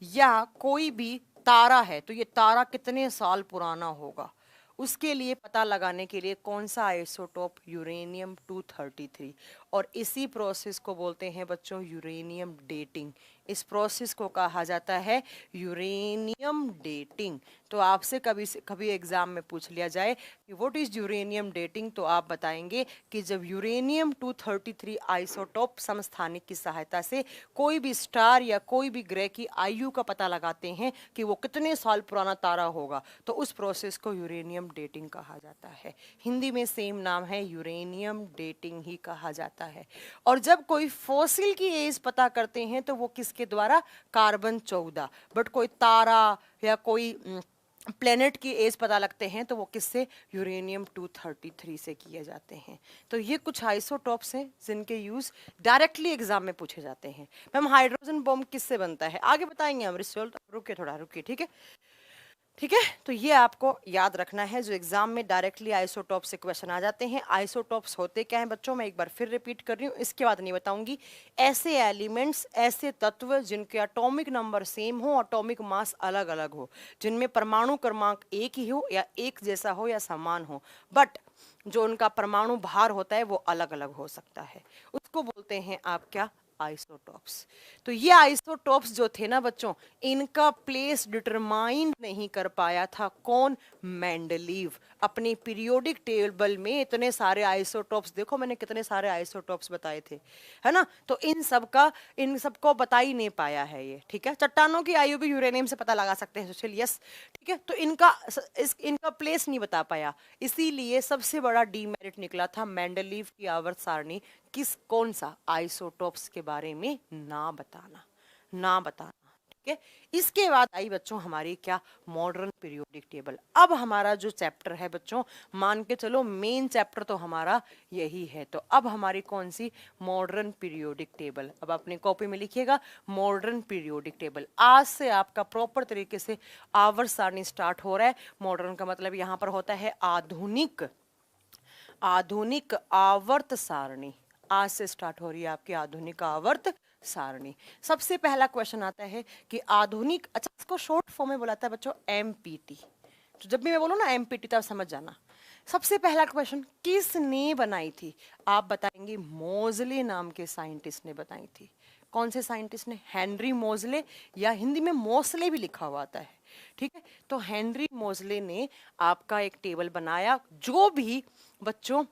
या कोई भी तारा है, तो ये तारा कितने साल पुराना होगा, उसके लिए पता लगाने के लिए कौन सा आइसोटोप, यूरेनियम 233। और इसी प्रोसेस को बोलते हैं बच्चों यूरेनियम डेटिंग। इस प्रोसेस को कहा जाता है यूरेनियम डेटिंग। तो आपसे कभी एग्जाम में पूछ लिया जाए कि व्हाट इज यूरेनियम डेटिंग, तो आप बताएंगे कि जब यूरेनियम 233 आइसोटोप समस्थानिक की सहायता से कोई भी स्टार या कोई भी ग्रह की आयु का पता लगाते हैं कि वो कितने साल पुराना तारा होगा, तो उस प्रोसेस को यूरेनियम डेटिंग कहा जाता है। हिंदी में सेम नाम है, यूरेनियम डेटिंग ही कहा जाता है। और जब कोई फॉसिल की एज पता करते हैं तो वो किसके द्वारा, कार्बन 14। बट कोई तारा या कोई प्लेनेट की एज पता लगते हैं तो वो किससे, यूरेनियम 233 से किए जाते हैं। तो ये कुछ आइसोटॉप्स हैं जिनके यूज डायरेक्टली एग्जाम में पूछे जाते हैं। मैम हाइड्रोजन बॉम्ब किससे बनता है, आगे बताएंगे हम, रिजल्ट रुके थोड़ा रुकिए, ठीक है। ठीक है, तो ये आपको याद रखना है, जो एग्जाम में डायरेक्टली आइसोटॉप से क्वेश्चन आ जाते हैं। आइसोटॉप्स होते क्या हैं बच्चों, मैं एक बार फिर रिपीट कर रही हूँ, इसके बाद नहीं बताऊंगी। ऐसे एलिमेंट्स, ऐसे तत्व जिनके एटॉमिक नंबर सेम हो, एटॉमिक मास अलग अलग हो, जिनमें परमाणु क्रमांक एक ही हो या एक जैसा हो या समान हो, बट जो उनका परमाणु भार होता है वो अलग अलग हो सकता है, उसको बोलते हैं आप क्या, आइसोटॉप्स। तो ये आइसोटॉप्स जो थे ना बच्चों, इनका प्लेस डिटरमाइन नहीं कर पाया था कौन, मेंडलीव। अपनी पीरियोडिक टेबल में इतने सारे आइसोटॉप्स, देखो मैंने कितने सारे आइसोटॉप्स बताए थे, है ना, तो इन सबको बता ही नहीं पाया है ये। ठीक है, चट्टानों की आयु भी यूरेनियम से पता लगा सकते हैं सुशील, यस। ठीक है, तो इनका प्लेस नहीं बता पाया, इसीलिए सबसे बड़ा डीमेरिट निकला था मेंडलीव की आवर्त सारणी, कौन सा, आइसोटॉप्स के बारे में ना बताना, ना बताना। ठीक है, इसके बाद आई बच्चों हमारी क्या, मॉडर्न पीरियोडिक टेबल। अब हमारा जो चैप्टर है बच्चों, मान के चलो मेन चैप्टर तो हमारा यही है। तो अब हमारी कौन सी, मॉडर्न पीरियोडिक टेबल। अब अपनी कॉपी में लिखिएगा मॉडर्न पीरियोडिक टेबल। आज से आपका प्रॉपर तरीके से आवर्त सारणी स्टार्ट हो रहा है। मॉडर्न का मतलब यहाँ पर होता है आधुनिक, आधुनिक आवर्त सारणी। आज से स्टार्ट हो रही है आपकी आधुनिक आवर्त सारणी। सबसे पहला क्वेश्चन आता है कि आधुनिक, अच्छा इसको शॉर्ट फॉर्म में बुलाता है बच्चों एमपीटी। तो जब भी मैं बोलूँ ना एमपीटी तब समझ जाना। सबसे पहला क्वेश्चन, किसने बनाई थी, आप बताएंगे मोजले नाम के साइंटिस्ट ने बनाई थी। कौन से साइंटिस्ट ने, हेनरी मोजले, या हिंदी में मोसले भी लिखा हुआ आता है। ठीक है, तो हेनरी मोजले ने आपका एक टेबल बनाया, जो भी बच्चों,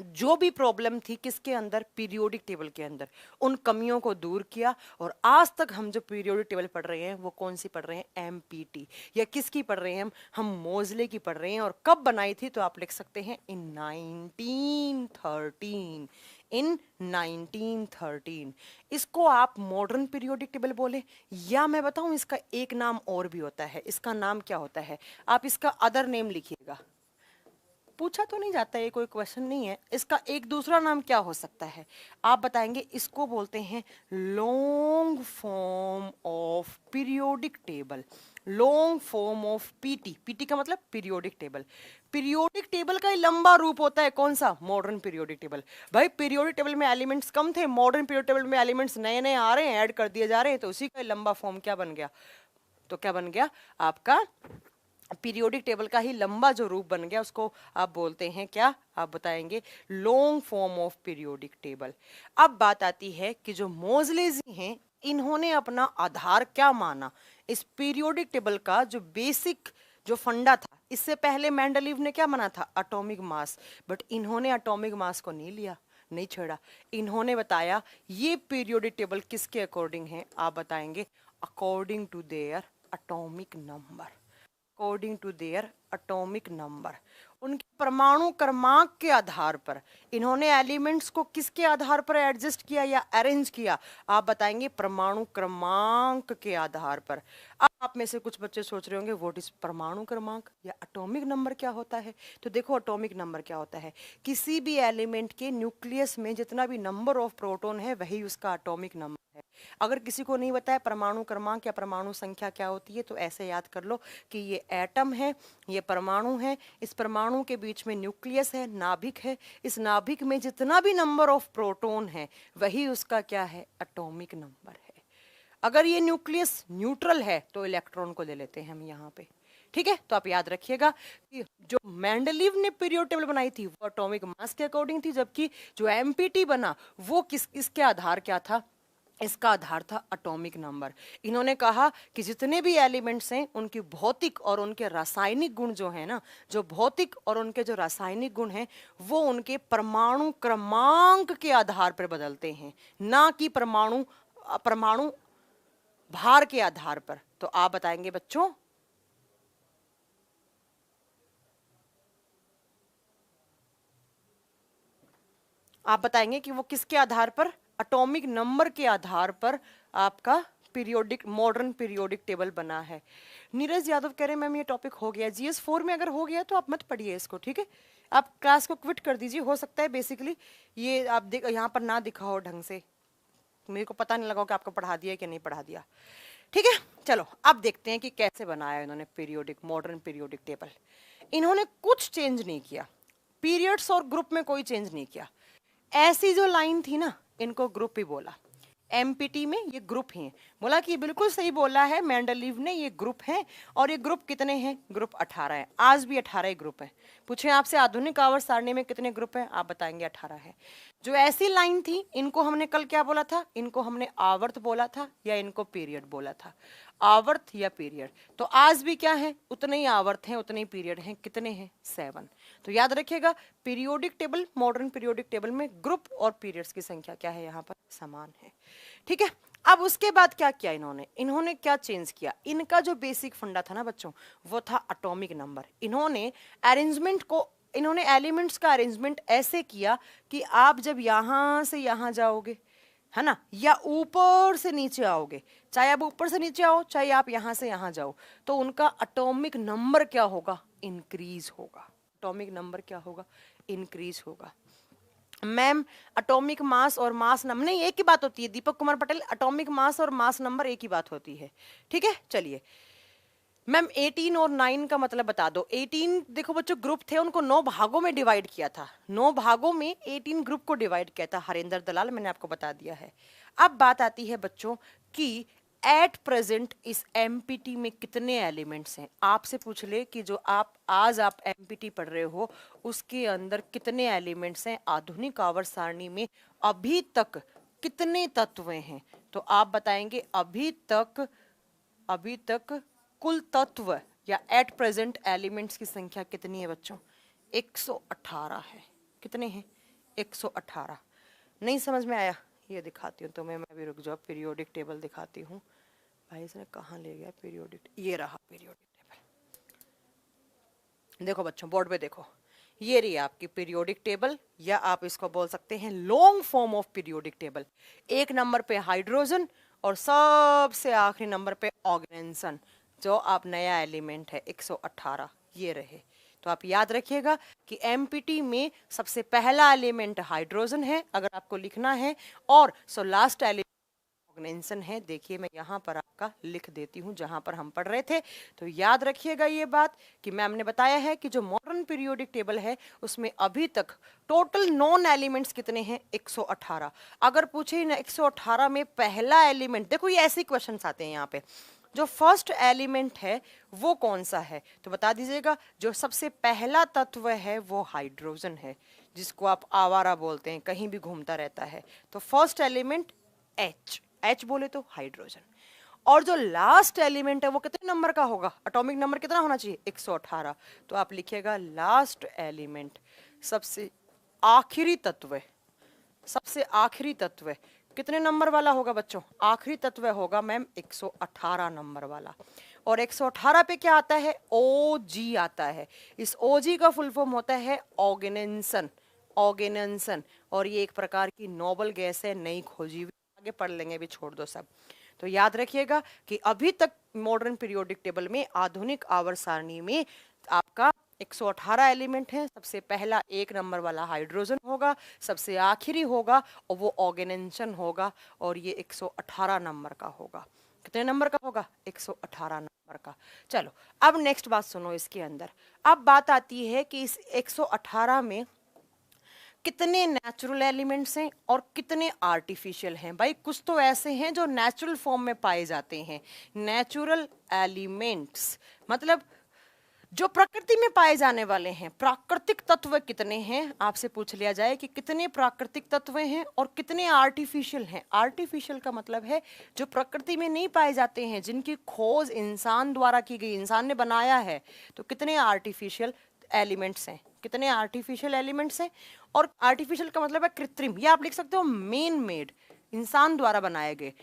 जो भी प्रॉब्लम थी किसके अंदर, पीरियोडिक टेबल के अंदर, उन कमियों को दूर किया। और आज तक हम जो पीरियोडिक टेबल पढ़ रहे हैं वो कौन सी पढ़ रहे हैं, एमपीटी। या किसकी पढ़ रहे हैं हम मोजले की पढ़ रहे हैं। और कब बनाई थी, तो आप लिख सकते हैं इन 1913, इन 1913। इसको आप मॉडर्न पीरियोडिक टेबल बोले, या मैं बताऊं इसका एक नाम और भी होता है। इसका नाम क्या होता है, आप इसका अदर नेम लिखिएगा, पूछा तो नहीं जाता, ये कोई क्वेश्चन नहीं है। इसका एक दूसरा नाम क्या हो सकता है, आप बताएंगे, इसको बोलते हैं long form of periodic table. Long form of PT, PT का मतलब पीरियोडिक टेबल। पीरियोडिक टेबल का ही लंबा रूप होता है कौन सा, मॉडर्न पीरियोडिक टेबल। भाई पीरियोडिक टेबल में एलिमेंट्स कम थे, मॉडर्न पीरियोडिक टेबल में एलिमेंट्स नए नए आ रहे हैं, ऐड कर दिए जा रहे हैं, तो उसी का लंबा फॉर्म क्या बन गया, तो क्या बन गया आपका पीरियोडिक टेबल का ही लंबा जो रूप बन गया, उसको आप बोलते हैं क्या, आप बताएंगे long form of periodic table. अब बात आती है कि जो मोजलेजी हैं, इन्होंने अपना आधार क्या माना, इस पीरियोडिक टेबल का जो बेसिक जो फंडा था। इससे पहले मेंडलीव ने क्या माना था, एटॉमिक मास, बट इन्होंने एटॉमिक मास को नहीं लिया, नहीं छेड़ा। इन्होंने बताया ये पीरियोडिक टेबल किसके अकॉर्डिंग है, आप बताएंगे according to their atomic number, according to their atomic number, उनके परमाणु क्रमांक के आधार पर। इन्होंने एलिमेंट्स को किसके आधार पर एडजस्ट किया या अरेंज किया, आप बताएंगे परमाणु क्रमांक के आधार पर। अब आप में से कुछ बच्चे सोच रहे होंगे व्हाट इज परमाणु क्रमांक या एटॉमिक नंबर क्या होता है। तो देखो एटॉमिक नंबर क्या होता है, किसी भी एलिमेंट के न्यूक्लियस में जितना भी नंबर ऑफ प्रोटॉन है वही उसका एटॉमिक नंबर है। अगर किसी को नहीं बताया परमाणु क्रमांक या परमाणु संख्या क्या होती है, तो ऐसे याद कर लो कि ये एटम है, ये परमाणु है, इस परमाणु के बीच में न्यूक्लियस है, नाभिक है, इस नाभिक में जितना भी नंबर ऑफ प्रोटॉन है वही उसका क्या है, एटॉमिक नंबर है। अगर ये न्यूक्लियस न्यूट्रल है तो इलेक्ट्रॉन को ले लेते हैं हम यहाँ पे। ठीक है, तो आप याद रखिएगा कि जो मेंडलीव ने पीरियोडिक टेबल बनाई थी वो एटॉमिक मास के अकॉर्डिंग थी, जबकि जो एमपीटी बना वो इसके आधार क्या था, इसका आधार था एटॉमिक नंबर। इन्होंने कहा कि जितने भी एलिमेंट्स हैं उनकी भौतिक और उनके रासायनिक गुण जो है ना, जो भौतिक और उनके जो रासायनिक गुण हैं वो उनके परमाणु क्रमांक के आधार पर बदलते हैं, ना कि परमाणु भार के आधार पर। तो आप बताएंगे बच्चों, आप बताएंगे कि वो किसके आधार पर, एटॉमिक नंबर के आधार पर आपका पीरियोडिक, मॉडर्न पीरियोडिक टेबल बना है। नीरज यादव कह रहे हैं मैम ये टॉपिक हो गया, GS4 में अगर हो गया तो आप मत पढ़िए इसको, ठीक है, आप क्लास को क्विट कर दीजिए। हो सकता है बेसिकली ये आप यहाँ पर ना दिखा हो ढंग से, मेरे को पता नहीं लगा कि आपको पढ़ा दिया कि नहीं पढ़ा दिया। ठीक है, चलो अब देखते हैं कि कैसे बनाया इन्होंने पीरियोडिक, मॉडर्न पीरियोडिक टेबल। इन्होंने कुछ चेंज नहीं किया, पीरियड्स और ग्रुप में कोई चेंज नहीं किया। ऐसी जो लाइन थी ना, इनको ग्रुप ही बोला। एमपीटी में ये ग्रुप ही है। बोला कि बिल्कुल सही बोला है मेंडलीव ने, ये ग्रुप है। और ये ग्रुप कितने हैं? ग्रुप 18 है। आज भी 18 ही ग्रुप है। पूछे आपसे आधुनिक आवर्त सारणी में कितने ग्रुप हैं, आप बताएंगे 18 है। जो ऐसी लाइन थी, इनको हमने कल क्या बोला था? इनको हमने आवर्त बोला था या इनको पीरियड बोला था? आवर्त या पीरियड। तो आज भी क्या है? उतने ही आवर्त हैं, उतने ही पीरियड हैं। कितने हैं? 7। तो याद रखिएगा, periodic table, modern periodic table में ग्रुप और पीरियड्स की संख्या क्या है? यहाँ पर समान है। ठीक है, अब उसके बाद क्या किया इन्होंने क्या चेंज किया? इनका जो बेसिक फंडा था ना बच्चों, वो था एटॉमिक नंबर। इन्होंने एलिमेंट्स का अरेंजमेंट ऐसे किया कि आप जब यहां से यहां जाओगे, है ना, या ऊपर से नीचे आओगे, चाहे आप ऊपर से नीचे आओ, चाहे आप यहां से यहां जाओ, तो उनका एटॉमिक नंबर क्या होगा? इंक्रीज होगा। एटॉमिक नंबर क्या होगा? इंक्रीज होगा। मैम, एटॉमिक मास और मास नंबर नहीं एक ही बात होती है दीपक कुमार पटेल, एटॉमिक मास और मास नंबर एक ही बात होती है। ठीक है, चलिए मैम 18 और 9 का मतलब बता दो। 18 देखो बच्चों, ग्रुप थे, उनको 9 भागों में डिवाइड किया था। 9 भागों में 18 ग्रुप को डिवाइड किया था। हरेंद्र दलाल, मैंने आपको बता दिया है। अब बात आती है बच्चों कि एट प्रेजेंट इस एमपीटी में कितने एलिमेंट्स हैं। आपसे पूछ ले कि जो आज आप एमपीटी पढ़ रहे हो, उसके अंदर कितने एलिमेंट्स हैं, आधुनिक आवर्त सारणी में अभी तक कितने तत्व हैं, तो आप बताएंगे अभी तक कुल तत्व या एट प्रेजेंट एलिमेंट्स की संख्या कितनी है बच्चों? 118 है। कितने हैं? 118। नहीं समझ में आया? ये दिखाती हूँ तुम्हें मैं भी, रुक जाओ, पीरियोडिक टेबल दिखाती हूँ। भाई इसने कहाँ ले गया पीरियोडिक? ये रहा पीरियोडिक टेबल। देखो बच्चों, बोर्ड पे देखो, ये रही आपकी पीरियोडिक टेबल, या आप इसको बोल सकते हैं long form of periodic table. एक नंबर पे हाइड्रोजन और सबसे आखिरी नंबर पे ऑर्गेनाइजेशन, जो आप नया एलिमेंट है 118, ये रहे। तो आप याद रखिएगा कि एमपीटी में सबसे पहला एलिमेंट हाइड्रोजन है, अगर आपको लिखना है, और सो लास्ट एलिमेंट ऑर्गेनाइजेशन है। देखिए मैं यहाँ पर आपका लिख देती हूँ जहां पर हम पढ़ रहे थे। तो याद रखिएगा ये बात कि मैम ने बताया है कि जो मॉडर्न पीरियोडिक टेबल है उसमें अभी तक टोटल नॉन एलिमेंट्स कितने हैं? 118। अगर पूछे ना 118 में पहला एलिमेंट, देखो ये ऐसे क्वेश्चन आते हैं यहाँ पे, जो फर्स्ट एलिमेंट है वो कौन सा है, तो बता दीजिएगा। जो सबसे पहला तत्व है वो हाइड्रोजन है, जिसको आप आवारा बोलते हैं, कहीं भी घूमता रहता है। तो फर्स्ट एलिमेंट H बोले तो हाइड्रोजन। और जो लास्ट एलिमेंट है वो कितने नंबर का होगा? एटॉमिक नंबर कितना होना चाहिए? 118। तो आप लिखिएगा लास्ट एलिमेंट, सबसे आखिरी तत्व, सबसे आखिरी तत्व कितने नंबर वाला होगा बच्चों? आखिरी तत्व होगा मैम 118 नंबर वाला। और 118 पे क्या आता है? OG आता है। इस OG का फुल फॉर्म होता है ऑर्गेनाइजेशन। और ये एक प्रकार की नोबल गैस है, नई खोजी हुई, आगे पढ़ लेंगे, भी छोड़ दो सब। तो याद रखिएगा कि अभी तक मॉडर्न पीरियोडिक टेबल में, आधुनिक आवर्त सारणी में आपका 118 एलिमेंट है। सबसे पहला एक नंबर वाला हाइड्रोजन होगा, सबसे आखिरी होगा और वो ऑर्गेनाइजेशन होगा, और ये 118 नंबर का होगा। कितने नंबर का होगा? 118 नंबर का। चलो अब नेक्स्ट बात सुनो इसके अंदर। अब बात आती है कि इस 118 में कितने नेचुरल एलिमेंट्स हैं और कितने आर्टिफिशियल हैं। भाई कुछ तो ऐसे हैं जो नेचुरल फॉर्म में पाए जाते हैं। नेचुरल एलिमेंट्स मतलब जो प्रकृति में पाए जाने वाले हैं। प्राकृतिक तत्व कितने हैं, आपसे पूछ लिया जाए कि कितने प्राकृतिक तत्व हैं और कितने आर्टिफिशियल हैं। आर्टिफिशियल का मतलब है जो प्रकृति में नहीं पाए जाते हैं, जिनकी खोज इंसान द्वारा की गई, इंसान ने बनाया है। तो कितने आर्टिफिशियल एलिमेंट्स हैं? कितने आर्टिफिशियल एलिमेंट्स हैं? और आर्टिफिशियल का मतलब है कृत्रिम, या आप लिख सकते हो मेन मेड, इंसान द्वारा बनाए गए।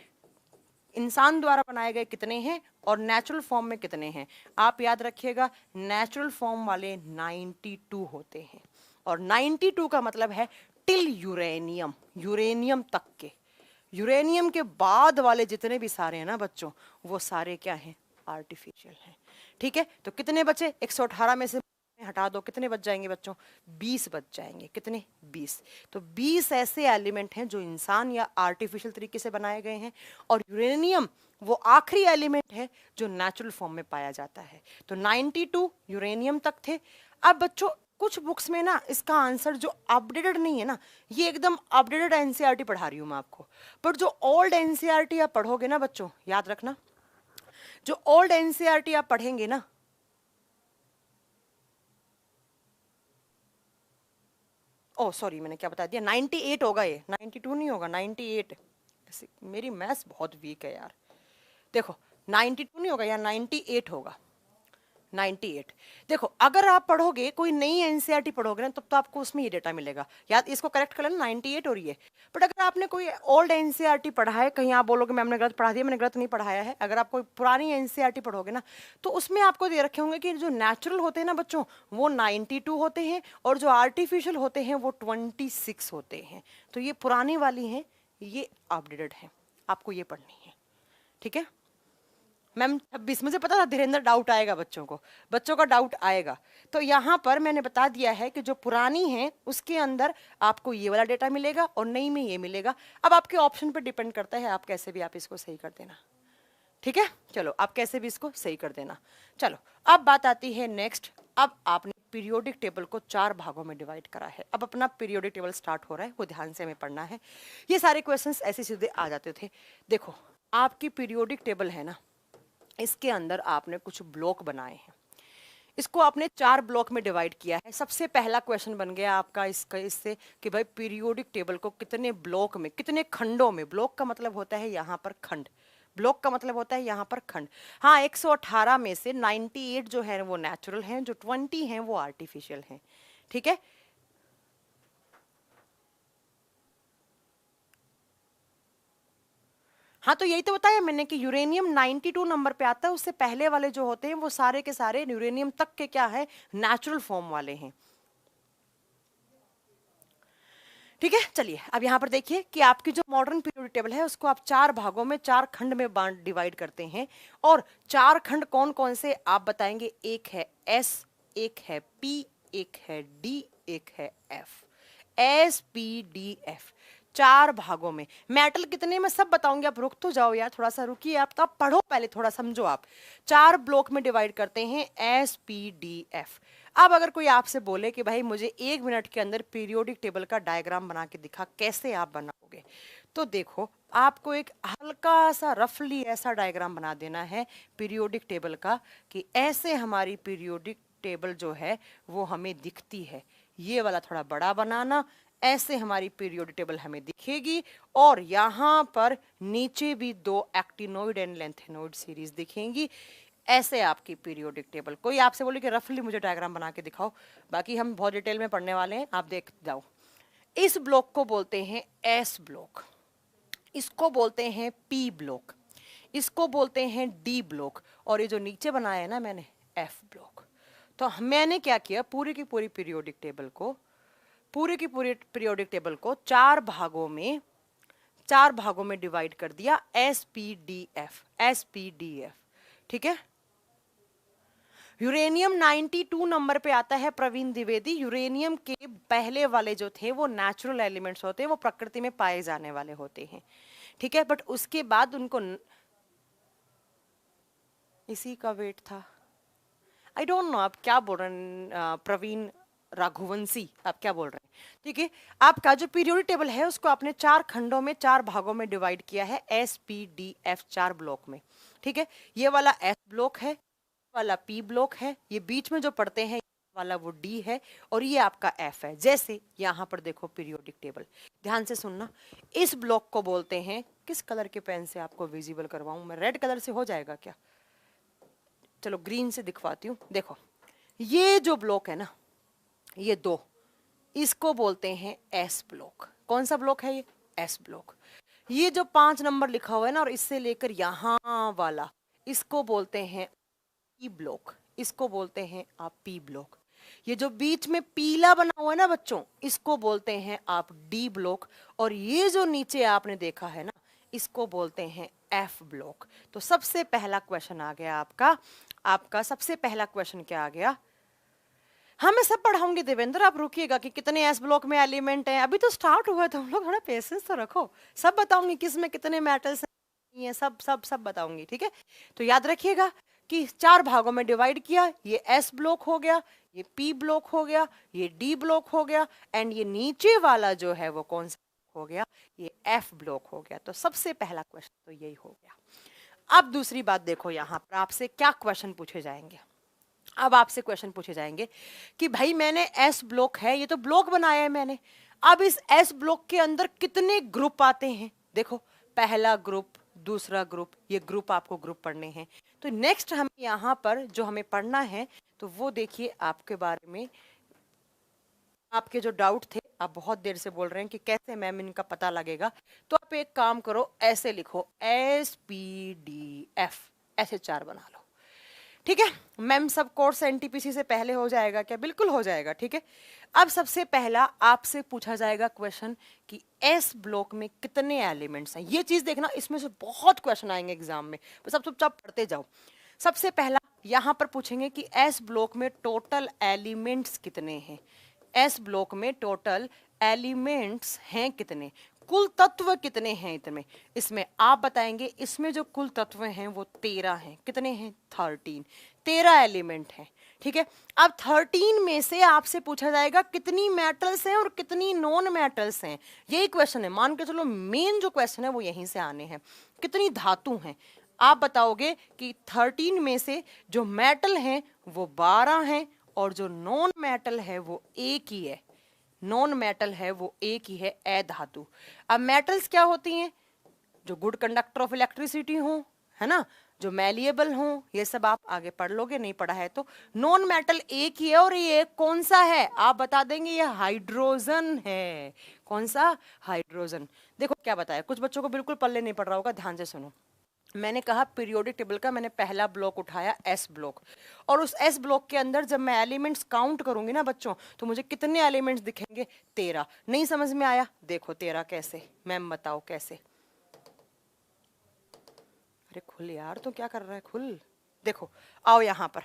इंसान द्वारा बनाए गए कितने हैं और नेचुरल फॉर्म में कितने हैं? आप याद रखिएगा नेचुरल फॉर्म वाले 92 होते हैं, और 92 का मतलब है टिल यूरेनियम, यूरेनियम तक के। यूरेनियम के बाद वाले जितने भी सारे हैं ना बच्चों, वो सारे क्या हैं? आर्टिफिशियल हैं। ठीक है, तो कितने बचे? 118 में से हटा दो, कितने बच जाएंगे बच्चों? 20 बच जाएंगे। कितने? 20। तो 20 ऐसे एलिमेंट हैं जो इंसान या आर्टिफिशियल तरीके से बनाए गए हैं। और यूरेनियम वो आखिरी एलिमेंट है जो नेचुरल फॉर्म में पाया जाता है। तो 92 यूरेनियम तक थे। अब बच्चों कुछ बुक्स में ना इसका आंसर जो अपडेटेड नहीं है ना, ये एकदम अपडेटेड एनसीईआरटी पढ़ा रही हूँ मैं आपको, पर जो ओल्ड एनसीईआरटी आप पढ़ोगे ना बच्चों, याद रखना, जो ओल्ड एनसीईआरटी आप पढ़ेंगे ना, ओ सॉरी मैंने क्या बता दिया, 98 होगा, ये 92 नहीं होगा, 98। मेरी मैथ्स बहुत वीक है यार। देखो 92 नहीं होगा, या 98 होगा, 98। देखो अगर आप पढ़ोगे कोई नई एनसीईआरटी पढ़ोगे ना, तब तो आपको उसमें ये डेटा मिलेगा, याद इसको करेक्ट कर लेना, 98 और ये। बट अगर आपने कोई ओल्ड एनसीईआरटी पढ़ा है, कहीं आप बोलोगे मैम ने गलत पढ़ा दिया, मैंने गलत नहीं पढ़ाया है। अगर आप कोई पुरानी एनसीईआरटी पढ़ोगे ना, तो उसमें आपको दे रखे होंगे कि जो नेचुरल होते हैं ना बच्चों, वो 92 होते हैं, और जो आर्टिफिशियल होते हैं वो 26 होते हैं। तो ये पुरानी वाली हैं, ये अपडेटेड है, आपको ये पढ़नी है, ठीक है मैम। 26 मुझे पता था धीरेन्द्र डाउट आएगा, बच्चों का डाउट आएगा। तो यहाँ पर मैंने बता दिया है कि जो पुरानी है उसके अंदर आपको ये वाला डेटा मिलेगा और नई में ये मिलेगा। अब आपके ऑप्शन पर डिपेंड करता है, आप कैसे भी आप इसको सही कर देना, ठीक है। चलो आप कैसे भी इसको सही कर देना। चलो अब बात आती है नेक्स्ट। अब आपने पीरियोडिक टेबल को 4 भागों में डिवाइड करा है। अब अपना पीरियोडिक टेबल स्टार्ट हो रहा है, वो ध्यान से हमें पढ़ना है। ये सारे क्वेश्चंस ऐसे सीधे आ जाते थे। देखो आपकी पीरियोडिक टेबल है ना, इसके अंदर आपने कुछ ब्लॉक बनाए हैं, इसको आपने 4 ब्लॉक में डिवाइड किया है। सबसे पहला क्वेश्चन बन गया आपका इससे कि भाई पीरियोडिक टेबल को कितने ब्लॉक में, कितने खंडों में, ब्लॉक का मतलब होता है यहाँ पर खंड, ब्लॉक का मतलब होता है यहाँ पर खंड। हाँ 118 में से 98 जो है वो नेचुरल हैं, जो 20 हैं वो आर्टिफिशियल हैं, ठीक है। हाँ तो यही तो बताया मैंने कि यूरेनियम 92 नंबर पे आता है, उससे पहले वाले जो होते हैं वो सारे के सारे यूरेनियम तक के क्या है, नेचुरल फॉर्म वाले हैं, ठीक है। चलिए अब यहाँ पर देखिए कि आपकी जो मॉडर्न पीरियोडिक टेबल है उसको आप 4 भागों में, 4 खंड में डिवाइड करते हैं। और 4 खंड कौन कौन से आप बताएंगे, एक है एस, एक है पी, एक है डी, एक है F, S P D F, 4 भागों में। मेटल कितने में सब बताऊंगी, आप रुक तो जाओ यार, थोड़ा सा रुकिए आप, तो आप पढ़ो पहले, थोड़ा समझो आप। 4 ब्लॉक में डिवाइड करते हैं, एस पी डी एफ। अब अगर कोई आपसे बोले कि भाई मुझे 1 मिनट के अंदर पीरियोडिक टेबल का डायग्राम बना के दिखा, कैसे आप बनाओगे, तो देखो आपको एक हल्का सा रफली ऐसा डायग्राम बना देना है पीरियोडिक टेबल का, कि ऐसे हमारी पीरियोडिक टेबल जो है वो हमें दिखती है। ये वाला थोड़ा बड़ा बनाना, ऐसे हमारी पीरियोडिक टेबल हमें दिखेगी, और यहाँ पर नीचे भी 2 एक्टिनोइड एंड लेंथेनोइड सीरीज दिखेंगी। ऐसे आपकी पीरियोडिक टेबल, कोई आपसे बोले कि रफली मुझे डायग्राम बना के दिखाओ, बाकी हम बहुत डिटेल में पढ़ने वाले हैं, आप देख जाओ। इस ब्लॉक को बोलते हैं एस ब्लॉक, इसको बोलते हैं पी ब्लॉक, इसको बोलते हैं डी ब्लॉक, और ये जो नीचे बनाया है ना मैंने, एफ ब्लॉक। तो मैंने क्या किया, पूरी की पूरी पीरियोडिक टेबल को, पूरी की पूरी पीरियोडिक टेबल को 4 भागों में, 4 भागों में डिवाइड कर दिया, S P D F, S P D F, ठीक है। यूरेनियम 92 नंबर पे आता है प्रवीण द्विवेदी। यूरेनियम के पहले वाले जो थे वो नेचुरल एलिमेंट्स होते हैं, वो प्रकृति में पाए जाने वाले होते हैं, ठीक है। बट उसके बाद उनको इसी का वेट था, आई डोंट नो आप क्या बोल रहे हैं प्रवीण राघुवंशी, आप क्या बोल रहे हैं, ठीक है। आपका जो पीरियोडिक टेबल है उसको आपने 4 खंडों में, 4 भागों में डिवाइड किया है, S P D F, 4 block में, ठीक है। ये वाला एस ब्लॉक है, वाला पी ब्लॉक है, ये बीच में जो पढ़ते हैं वाला वो डी है, और ये आपका एफ है। जैसे यहाँ पर देखो पीरियोडिक टेबल, ध्यान से सुनना, इस ब्लॉक को बोलते हैं, किस कलर के पेन से आपको विजिबल करवाऊं मैं, रेड कलर से हो जाएगा क्या, चलो ग्रीन से दिखवाती हूँ। देखो ये जो ब्लॉक है ना, ये 2, इसको बोलते हैं एस ब्लॉक। कौन सा ब्लॉक है ये, एस ब्लॉक। ये जो 5 नंबर लिखा हुआ है ना, और इससे लेकर यहाँ वाला, इसको बोलते हैं पी ब्लॉक, इसको बोलते हैं आप पी ब्लॉक। ये जो बीच में पीला बना हुआ है ना बच्चों, इसको बोलते हैं आप डी ब्लॉक, और ये जो नीचे आपने देखा है ना, इसको बोलते हैं एफ ब्लॉक। तो सबसे पहला क्वेश्चन आ गया आपका सबसे पहला क्वेश्चन क्या आ गया, हाँ मैं सब पढ़ाऊंगी देवेंद्र, आप रुकिएगा कि कितने एस ब्लॉक में एलिमेंट हैं, अभी तो स्टार्ट हुआ है, तो हम लोग थोड़ा पेशेंस तो रखो, सब बताऊंगी किस में कितने मेटल्स हैं, नहीं है, सब सब सब बताऊंगी, ठीक है। तो याद रखिएगा कि 4 भागों में डिवाइड किया, ये एस ब्लॉक हो गया, ये पी ब्लॉक हो गया, ये डी ब्लॉक हो गया, एंड ये नीचे वाला जो है वो कौन सा हो गया, ये एफ ब्लॉक हो गया। तो सबसे पहला क्वेश्चन तो यही हो गया। अब दूसरी बात देखो, यहाँ पर आपसे क्या क्वेश्चन पूछे जाएंगे। अब आपसे क्वेश्चन पूछे जाएंगे कि भाई मैंने एस ब्लॉक है, ये तो ब्लॉक बनाया है मैंने, अब इस एस ब्लॉक के अंदर कितने ग्रुप आते हैं। देखो पहला ग्रुप, दूसरा ग्रुप, ये ग्रुप आपको ग्रुप पढ़ने हैं। तो नेक्स्ट हम यहाँ पर जो हमें पढ़ना है तो वो देखिए, आपके बारे में आपके जो डाउट थे, आप बहुत देर से बोल रहे हैं कि कैसे मैम इनका पता लगेगा, तो आप एक काम करो, ऐसे लिखो SPDF, ऐसे 4 बना लो, ठीक है। मैम सब कोर्स एनटीपीसी से पहले हो जाएगा क्या? बिल्कुल हो जाएगा, ठीक है। अब सबसे पहला आपसे पूछा जाएगा क्वेश्चन कि एस ब्लॉक में कितने एलिमेंट्स हैं। ये चीज देखना, इसमें से बहुत क्वेश्चन आएंगे एग्जाम में, बस आप चुपचाप पढ़ते जाओ। सबसे पहला यहां पर पूछेंगे कि एस ब्लॉक में टोटल एलिमेंट्स कितने हैं। एस ब्लॉक में टोटल एलिमेंट्स हैं कितने, कुल तत्व कितने हैं इतने, इसमें आप बताएंगे। इसमें जो कुल तत्व हैं वो 13 हैं। कितने हैं? 13 एलिमेंट हैं, ठीक है। अब 13 में से आपसे पूछा जाएगा कितनी मेटल्स हैं और कितनी नॉन मेटल्स हैं, यही क्वेश्चन है। मान के चलो मेन जो क्वेश्चन है वो यहीं से आने हैं, कितनी धातु हैं। आप बताओगे कि 13 में से जो मेटल हैं वो 12 हैं और जो नॉन मेटल है वो एक ही है, नॉन मेटल है वो एक ही है, अधातु। अब मेटल्स क्या होती हैं? जो गुड कंडक्टर ऑफ इलेक्ट्रिसिटी हो, है ना, जो मैलिएबल हो, ये सब आप आगे पढ़ लोगे, नहीं पढ़ा है तो। नॉन मेटल एक ही है और ये कौन सा है? आप बता देंगे ये हाइड्रोजन है। कौन सा? हाइड्रोजन। देखो क्या बताया, कुछ बच्चों को बिल्कुल पल्ले नहीं पड़ रहा होगा, ध्यान से सुनो। मैंने कहा पीरियोडिक टेबल का मैंने पहला ब्लॉक उठाया एस ब्लॉक, और उस एस ब्लॉक के अंदर जब मैं एलिमेंट्स काउंट करूंगी ना बच्चों, तो मुझे कितने एलिमेंट्स दिखेंगे? 13। नहीं समझ में आया? देखो 13 कैसे, मैम बताओ कैसे। अरे खुल यार, तो क्या कर रहा है, खुल। देखो आओ यहाँ पर,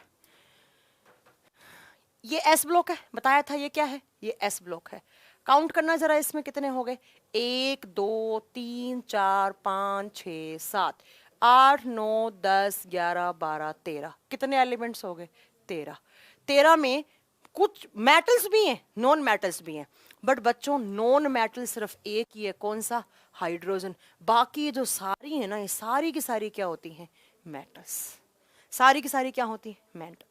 ये एस ब्लॉक है, बताया था ये क्या है, ये एस ब्लॉक है। काउंट करना जरा, इसमें कितने हो गए? 1 2 3 4 5 6 7 8 9 10 11 12 13। कितने एलिमेंट्स हो गए? 13। 13 में कुछ मेटल्स भी हैं, नॉन मेटल्स भी हैं, बट बच्चों नॉन मेटल सिर्फ एक ही है। कौन सा? हाइड्रोजन। बाकी जो सारी है ना, ये सारी की सारी क्या होती हैं? मेटल्स। सारी की सारी क्या होती है?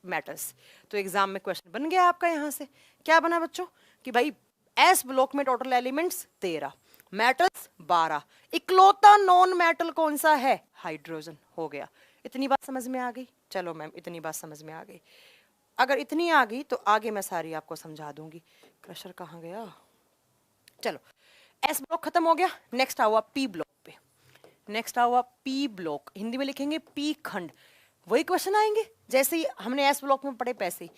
मेटल्स। तो एग्जाम में क्वेश्चन बन गया आपका, यहां से क्या बना बच्चों कि भाई एस ब्लॉक में टोटल एलिमेंट्स 13, मेटल्स 12, इकलौता नॉन मेटल कौन सा है? हाइड्रोजन। हो गया। इतनी बात समझ में आ गई? चलो मैम इतनी बात समझ में आ गई। अगर इतनी आ गई तो आगे मैं सारी आपको समझा दूंगी। क्रशर कहाँ गया? चलो एस ब्लॉक खत्म हो गया, नेक्स्ट हुआ पी ब्लॉक पे। नेक्स्ट हुआ पी ब्लॉक, हिंदी में लिखेंगे पी खंड। वही क्वेश्चन आएंगे जैसे ही हमने एस ब्लॉक में पढ़े, पैसे ही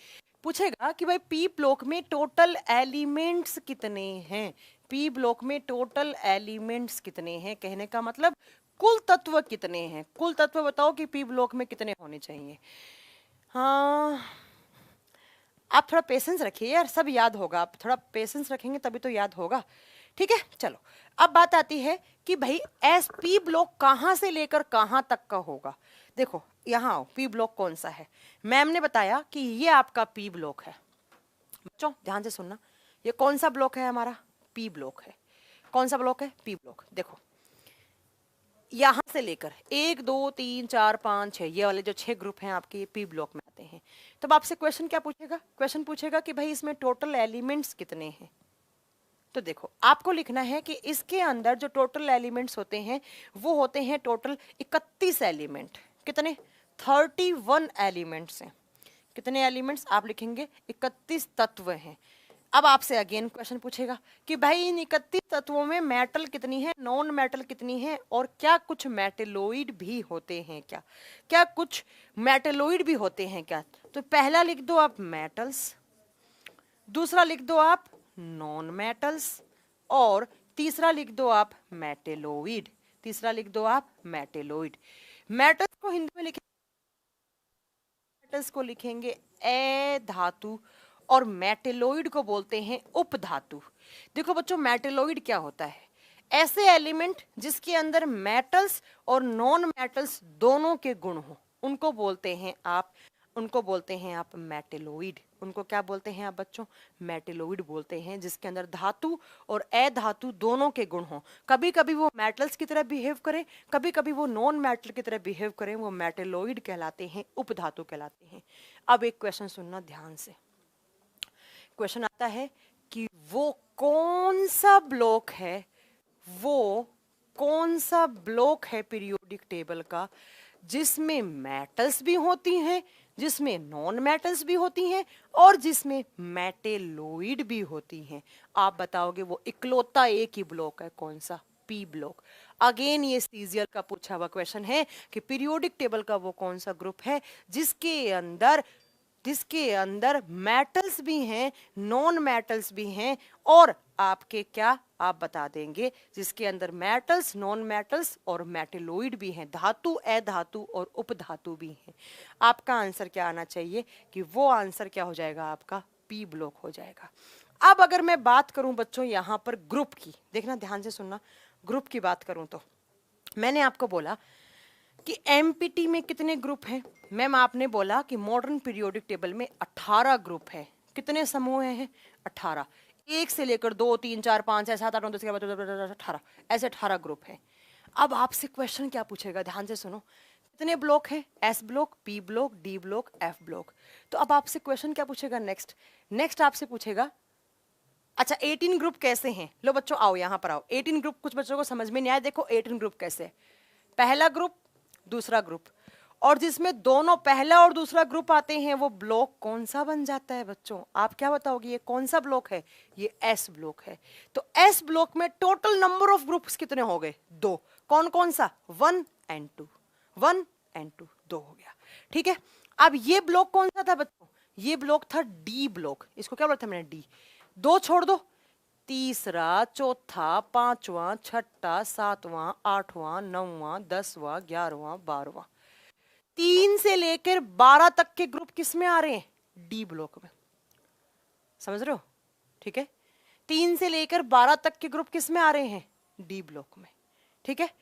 पूछेगा कि भाई पी ब्लॉक में टोटल एलिमेंट्स कितने हैं। पी ब्लॉक में टोटल एलिमेंट्स कितने हैं, कहने का मतलब कुल तत्व कितने हैं। कुल तत्व बताओ कि पी ब्लॉक में कितने होने चाहिए। हाँ आप थोड़ा पेशेंस रखिए यार, सब याद होगा। आप थोड़ा पेशेंस रखेंगे तभी तो याद होगा, ठीक है। चलो अब बात आती है कि भाई एस पी ब्लॉक कहां से लेकर कहां तक का होगा। देखो यहाँ आओ, पी ब्लॉक कौन सा है? मैम ने बताया कि ये आपका पी ब्लॉक है। बच्चों ध्यान से सुनना, ये कौन सा ब्लॉक है? हमारा पी ब्लॉक है। कौन सा ब्लॉक है? P block. देखो यहां से लेकर 1 2 3 4 5 6, ये वाले जो 6 ग्रुप हैं आपके, ये पी ब्लॉक में आते हैं। तब आपसे क्वेश्चन क्या पूछेगा? क्वेश्चन पूछेगा कि भाई इसमें टोटल एलिमेंट्स कितने हैं। तो देखो आपको लिखना है कि इसके अंदर जो टोटल एलिमेंट्स होते हैं वो होते हैं टोटल 31 एलिमेंट। कितने? 31 एलिमेंट्स हैं। कितने एलिमेंट्स? आप लिखेंगे 31 तत्व हैं। अब आपसे अगेन क्वेश्चन पूछेगा कि भाई इन 31 तत्वों में मेटल कितनी है, नॉन मेटल कितनी है, और क्या कुछ मेटेलोइड भी होते हैं क्या? क्या कुछ मेटेलोइड भी होते हैं क्या? तो पहला लिख दो आप मेटल्स, दूसरा लिख दो आप नॉन मेटल्स, और तीसरा लिख दो आप मेटेलोइड। तीसरा लिख दो आप मेटेलोइड। मेटल्स को हिंदी में लिखेंगे, मेटल्स को लिखेंगे ए धातु, और मेटेलोइड को बोलते हैं उपधातु। देखो बच्चों मेटेलोइड क्या होता है? ऐसे एलिमेंट जिसके अंदर मेटल्स और नॉन मेटल्स दोनों के गुण हो, उनको बोलते हैं आप मेटेलोइड। उनको क्या बोलते हैं आप बच्चों? मेटेलोइड बोलते हैं, जिसके अंदर धातु और अधातु दोनों के गुण हो। कभी कभी वो मेटल्स की तरह बिहेव करें, कभी कभी वो नॉन मेटल की तरह बिहेव करें, वो मेटेलोइड कहलाते हैं, उपधातु कहलाते हैं। अब एक क्वेश्चन सुनना ध्यान से। क्वेश्चन आता है कि वो कौन सा ब्लॉक है पीरियोडिक टेबल का जिसमें मेटल्स भी होती हैं, जिसमें नॉन मेटल्स भी होती हैं और जिसमें मेटेलोइड भी होती हैं। आप बताओगे वो इकलौता एक ही ब्लॉक है, कौन सा? P block. अगेन ये सीजियल का पूछा हुआ क्वेश्चन है कि पीरियोडिक टेबल का वो कौन सा ग्रुप है जिसके अंदर मेटल्स भी हैं, नॉन मेटल्स भी हैं, और आपके क्या आप बता देंगे, जिसके अंदर मेटल्स, नॉन मेटल्स और मेटेलोइड भी हैं, धातु, अधातु और उपधातु भी हैं। आपका आंसर क्या आना चाहिए कि वो आंसर क्या हो जाएगा आपका? पी ब्लॉक हो जाएगा। अब अगर मैं बात करूं बच्चों यहां पर ग्रुप की, देखना ध्यान से सुनना, ग्रुप की बात करूं तो मैंने आपको बोला कि एमपीटी में कितने ग्रुप हैं? मैम आपने बोला कि मॉडर्न पीरियोडिक टेबल में 18 ग्रुप है। कितने समूह हैं? 18। एक से लेकर 2 3 4 5 6 7 8 9 10 11 18, ऐसे 18 ग्रुप हैं। अब आपसे क्वेश्चन क्या पूछेगा, ध्यान से सुनो। कितने ब्लॉक हैं? S block, P block, D block, F block. तो अब आपसे क्वेश्चन क्या पूछेगा? नेक्स्ट आपसे पूछेगा, अच्छा 18 ग्रुप कैसे हैं? लो बच्चों आओ यहां पर आओ। 18 ग्रुप कुछ बच्चों को समझ में नहीं आया। देखो 18 ग्रुप कैसे है। पहला ग्रुप, दूसरा ग्रुप, और जिसमें दोनों पहला और दूसरा ग्रुप आते हैं वो ब्लॉक कौन सा बन जाता है बच्चों? आप क्या बताओगे ये कौन सा ब्लॉक है? ये एस ब्लॉक है। तो एस ब्लॉक में टोटल नंबर ऑफ ग्रुप्स कितने हो गए? 2। कौन कौन सा? 1 and 2, 1 and 2, 2 हो गया। ठीक है। अब ये ब्लॉक कौन सा था बच्चों? ये ब्लॉक था डी ब्लॉक। इसको क्या बोला था मैंने? डी। 2 छोड़ दो, तीसरा, चौथा, पांचवा, छठा, सातवां, आठवां, नौवां, 10वां, 11वां, 12वां, 3 से लेकर 12 तक के ग्रुप किस में आ रहे हैं? डी ब्लॉक में। समझ रहे हो? ठीक है। 3 से लेकर 12 तक के ग्रुप किस में आ रहे हैं? डी ब्लॉक में। ठीक है।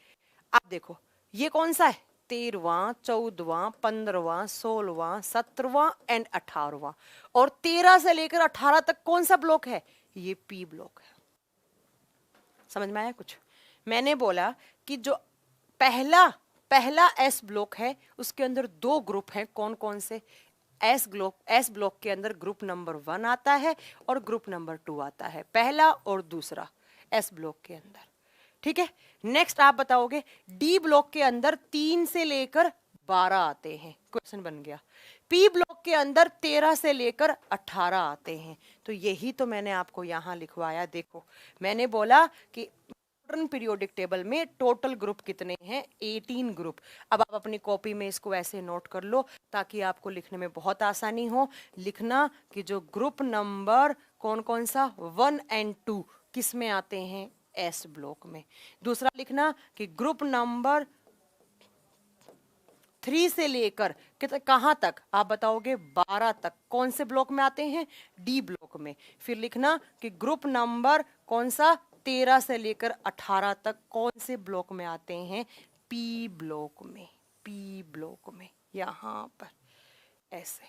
आप देखो ये कौन सा है? 13वां, 14वां, 15वां, 16वां, 17वां एंड 18वां। और 13 से लेकर 18 तक कौन सा ब्लॉक है? ये पी ब्लॉक है। समझ में आया कुछ? मैंने बोला कि जो पहला एस ब्लॉक है उसके अंदर 2 ग्रुप हैं। कौन कौन से? एस ब्लॉक के अंदर ग्रुप नंबर 1 आता है और ग्रुप नंबर 2 आता है, पहला और दूसरा एस ब्लॉक के अंदर। ठीक है। नेक्स्ट आप बताओगे डी ब्लॉक के अंदर 3 से लेकर 12 आते हैं। क्वेश्चन बन गया। पी ब्लॉक के अंदर 13 से लेकर 18 आते हैं। तो यही तो मैंने आपको यहां लिखवाया। देखो मैंने बोला कि मॉडर्न पीरियोडिक टेबल में टोटल ग्रुप कितने हैं? 18 ग्रुप। अब आप अपनी कॉपी में इसको ऐसे नोट कर लो ताकि आपको लिखने में बहुत आसानी हो। लिखना कि जो ग्रुप नंबर कौन कौन सा 1 and 2 किस में आते हैं? एस ब्लॉक में। दूसरा लिखना कि ग्रुप नंबर 3 से लेकर कहां तक आप बताओगे? 12 तक कौन से ब्लॉक में आते हैं? डी ब्लॉक में। फिर लिखना कि ग्रुप नंबर कौन सा 13 से लेकर 18 तक कौन से ब्लॉक में आते हैं? पी ब्लॉक में। पी ब्लॉक में यहां पर ऐसे।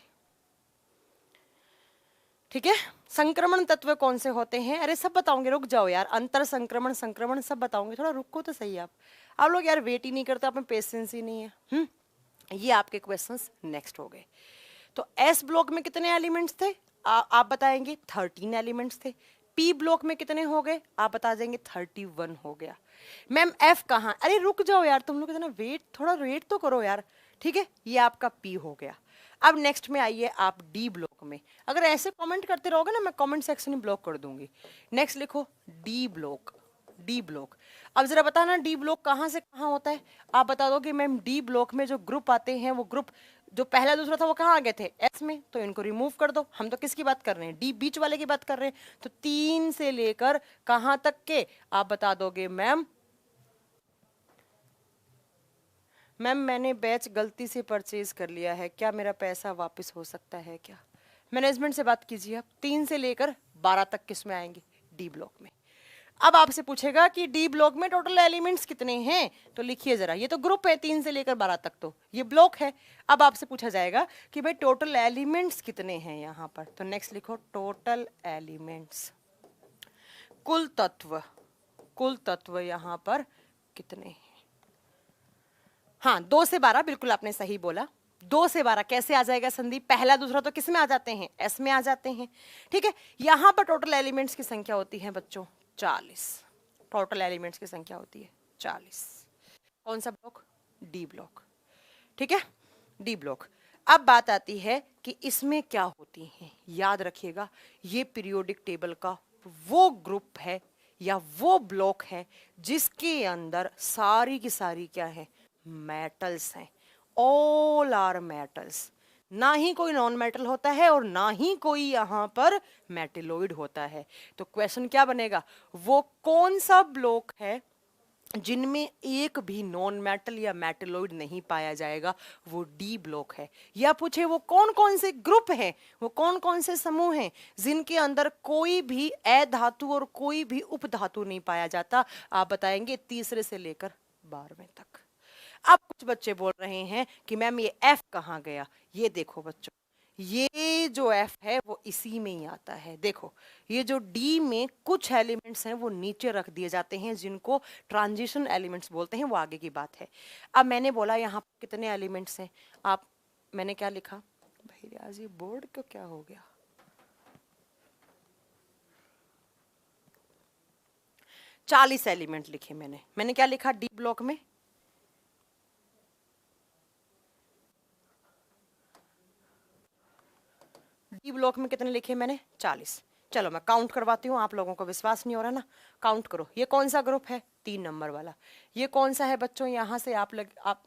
ठीक है। संक्रमण तत्व कौन से होते हैं? अरे सब बताऊंगे, रुक जाओ यार। अंतर संक्रमण, संक्रमण सब बताऊंगे, थोड़ा रुको तो सही। आप लोग यार वेट ही नहीं करते, आप में पेशेंस ही नहीं है। ये आपके क्वेश्चंस नेक्स्ट हो गए। तो एस ब्लॉक में कितने एलिमेंट्स थे? आप बताएंगे 13 एलिमेंट्स थे। पी ब्लॉक में कितने हो गए? आप बता देंगे 31 हो गया। मैम एफ कहाँ? अरे रुक जाओ यार, तुम लोग इतना थोड़ा वेट तो करो यार। ठीक है। ये आपका पी हो गया। अब नेक्स्ट में आइए आप डी ब्लॉक में। अगर ऐसे कमेंट करते रहोगे ना मैं कमेंट सेक्शन में ब्लॉक कर दूंगी। नेक्स्ट लिखो डी ब्लॉक। D block. अब जरा बताना डी ब्लॉक कहाँ से कहाँ होता है? आप बता दो कि मैम डी ब्लॉक में जो ग्रुप आते हैं वो ग्रुप जो पहला दूसरा था वो कहाँ आ गए थे? एस में। तो इनको रिमूव कर दो। हम तो किसकी बात कर रहे हैं? डी बीच वाले की बात कर रहे हैं। तो 3 से लेकर कहाँ तक के आप बता दोगे? मैम मैंने बैच गलती से परचेज कर लिया है, क्या मेरा पैसा वापस हो सकता है क्या? मैनेजमेंट से बात कीजिए आप। 3 से लेकर 12 तक किस में आएंगे? डी ब्लॉक में। अब आपसे पूछेगा कि डी ब्लॉक में टोटल एलिमेंट्स कितने हैं, तो लिखिए जरा, ये तो ग्रुप है 3 से लेकर 12 तक, तो ये ब्लॉक है। अब आपसे पूछा जाएगा कि भाई टोटल एलिमेंट्स कितने हैं यहाँ पर, तो नेक्स्ट लिखो टोटल एलिमेंट्स, कुल तत्व, कुल तत्व यहाँ पर कितने हैं। हाँ 2 से 12 बिल्कुल आपने सही बोला। 2 से 12 कैसे आ जाएगा संदीप, पहला दूसरा तो किस में आ जाते हैं, एस में आ जाते हैं। ठीक है, यहां पर टोटल एलिमेंट्स की संख्या होती है बच्चों 40, टोटल एलिमेंट्स की संख्या होती है 40। कौन सा ब्लॉक, डी ब्लॉक। ठीक है, डी ब्लॉक। अब बात आती है कि इसमें क्या होती हैं, याद रखिएगा ये पीरियोडिक टेबल का वो ग्रुप है या वो ब्लॉक है जिसके अंदर सारी की सारी क्या है, मेटल्स हैं, ऑल आर मेटल्स, ना ही कोई नॉन मेटल होता है और ना ही कोई यहाँ पर मेटेलोइड होता है। तो क्वेश्चन क्या बनेगा, वो कौन सा ब्लॉक है जिनमें एक भी नॉन मेटल या मेटेलोइड नहीं पाया जाएगा, वो डी ब्लॉक है। या पूछे वो कौन कौन से ग्रुप हैं, वो कौन कौन से समूह हैं जिनके अंदर कोई भी अधातु और कोई भी उपधातु नहीं पाया जाता, आप बताएंगे तीसरे से लेकर 12वें तक। अब कुछ बच्चे बोल रहे हैं कि मैम ये एफ कहाँ गया, ये देखो बच्चों, ये जो एफ है वो इसी में ही आता है। देखो ये जो डी में कुछ एलिमेंट्स हैं वो नीचे रख दिए जाते हैं जिनको ट्रांजिशन एलिमेंट्स बोलते हैं, वो आगे की बात है। अब मैंने बोला यहाँ कितने एलिमेंट्स हैं, आप मैंने क्या लिखा भाई, आज ये बोर्ड को क्या हो गया, 40 एलिमेंट लिखे मैंने क्या लिखा डी ब्लॉक में, डी ब्लॉक में कितने लिखे मैंने 40। चलो मैं काउंट करवाती हूँ, आप लोगों को विश्वास नहीं हो रहा ना, काउंट करो। ये कौन सा ग्रुप है, 3 नंबर वाला। ये कौन सा है बच्चों, यहां से आप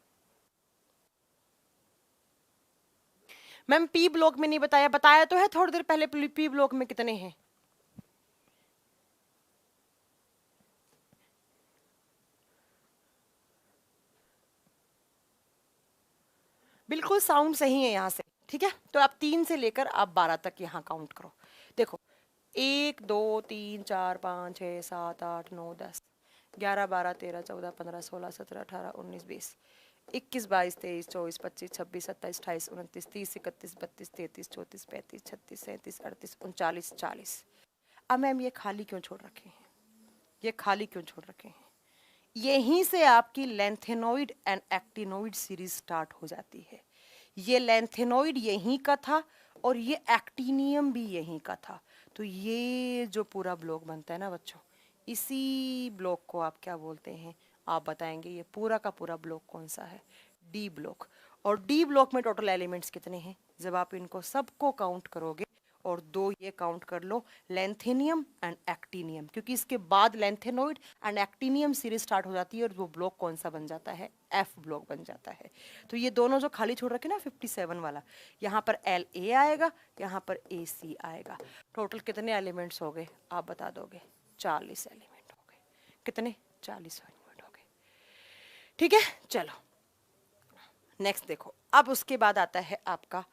मैम पी ब्लॉक में नहीं बताया, बताया तो है थोड़ी देर पहले पी ब्लॉक में कितने हैं। बिल्कुल साउंड सही है यहाँ से, ठीक है। तो आप 3 से लेकर आप 12 तक यहाँ काउंट करो। देखो 1 2 3 4 5 6 7 8 9 10 11 12 13 14 15 16 17 18 19 20 21 22 23 24 25 26 27 28 29 30 31 32 33 34 35 36 37 38 39 40। अब मैम ये खाली क्यों छोड़ रखे हैं, ये खाली क्यों छोड़ रखे हैं, यहीं से आपकी lanthanoid and actinoid series start हो जाती है। ये लेंथेनोइड यहीं का था और ये एक्टिनियम भी यहीं का था। तो ये जो पूरा ब्लॉक बनता है ना बच्चों, इसी ब्लॉक को आप क्या बोलते हैं, आप बताएंगे ये पूरा का पूरा ब्लॉक कौन सा है, डी ब्लॉक। और डी ब्लॉक में टोटल एलिमेंट्स कितने हैं, जब आप इनको सबको काउंट करोगे, और 2 ये काउंट कर लो लेंथेनियम एंड एक्टिनियम, क्योंकि इसके बाद lanthanoid and actinium series start हो जाती है और वो ब्लॉक कौन सा बन जाता है, एफ ब्लॉक बन जाता है। तो ये दोनों जो खाली छोड़ रखे ना 57 वाला, यहाँ पर एल ए आएगा, यहाँ पर ए सी आएगा। टोटल कितने एलिमेंट्स हो गए आप बता दोगे, 40 एलिमेंट हो गए। कितने, 40 एलिमेंट हो गए। ठीक है, चलो नेक्स्ट देखो। अब उसके बाद आता है आपका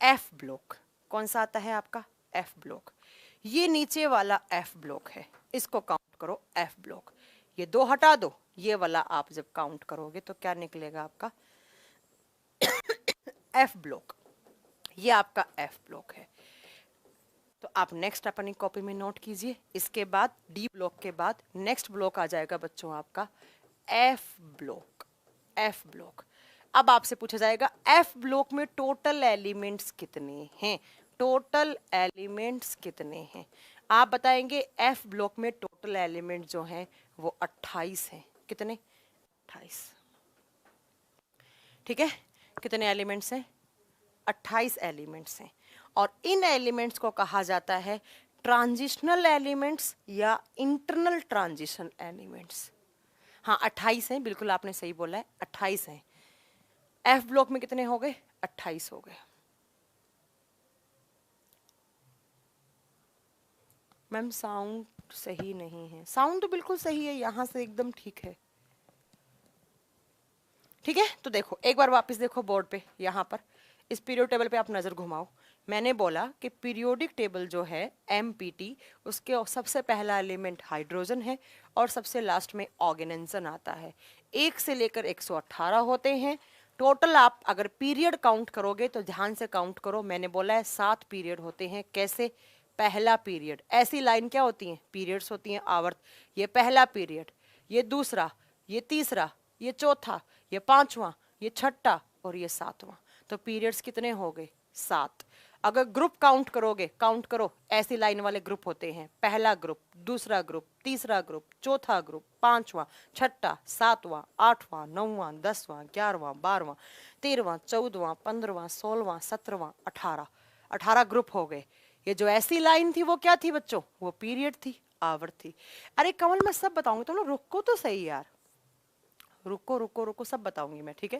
एफ ब्लॉक। कौन सा आता है आपका, एफ ब्लॉक। ये नीचे वाला एफ ब्लॉक है, इसको काउंट करो एफ ब्लॉक। ये 2 हटा दो, ये वाला आप जब काउंट करोगे तो क्या निकलेगा आपका एफ ब्लॉक। ये आपका एफ ब्लॉक है। तो आप नेक्स्ट अपनी कॉपी में नोट कीजिए। इसके बाद डी ब्लॉक के बाद नेक्स्ट ब्लॉक आ जाएगा बच्चों आपका एफ ब्लॉक, एफ ब्लॉक। अब आपसे पूछा जाएगा एफ ब्लॉक में टोटल एलिमेंट्स कितने हैं, टोटल एलिमेंट्स कितने हैं, आप बताएंगे एफ ब्लॉक में टोटल एलिमेंट जो हैं वो 28 हैं। कितने, 28। ठीक है, कितने एलिमेंट्स हैं, 28 एलिमेंट्स हैं। और इन एलिमेंट्स को कहा जाता है ट्रांजिशनल एलिमेंट्स या इंटरनल ट्रांजिशन एलिमेंट्स। हाँ 28 हैं, बिल्कुल आपने सही बोला है, 28 हैं। एफ ब्लॉक में कितने हो गए, 28 हो गए। मैम साउंड सही नहीं है, साउंड तो बिल्कुल सही है, यहां से एकदम ठीक है। ठीक है, तो देखो एक बार वापस देखो बोर्ड पे, यहाँ पर इस पीरियड टेबल पे आप नजर घुमाओ। मैंने बोला कि पीरियोडिक टेबल जो है एमपीटी, उसके सबसे पहला एलिमेंट हाइड्रोजन है और सबसे लास्ट में ऑर्गेनेंसन आता है। 1 से लेकर 118 होते हैं टोटल। आप अगर पीरियड काउंट करोगे तो ध्यान से काउंट करो, मैंने बोला है 7 पीरियड होते हैं। कैसे? पहला पीरियड, ऐसी लाइन क्या होती हैं? पीरियड्स होती हैं, आवर्त। ये पहला पीरियड, ये दूसरा, ये तीसरा, ये चौथा, ये पांचवा, ये छठा और ये सातवां। तो पीरियड्स कितने हो गए? 7। अगर ग्रुप काउंट करोगे, काउंट करो, ऐसी लाइन वाले ग्रुप होते हैं, पहला ग्रुप, दूसरा ग्रुप, तीसरा ग्रुप, चौथा ग्रुप, पांचवा, छठा, सातवां, आठवां, नौवां, 10वां, 11वां, 12वां, 13वां, 14वां, 15वां, 16वां, 17वां, 18 ग्रुप हो गए। ये जो ऐसी लाइन थी वो क्या थी बच्चों? वो पीरियड थी, आवर्त थी। अरे कमल मैं सब बताऊंगी, तुम लोग रुको तो सही यार, रुको रुको रुको, सब बताऊंगी मैं, ठीक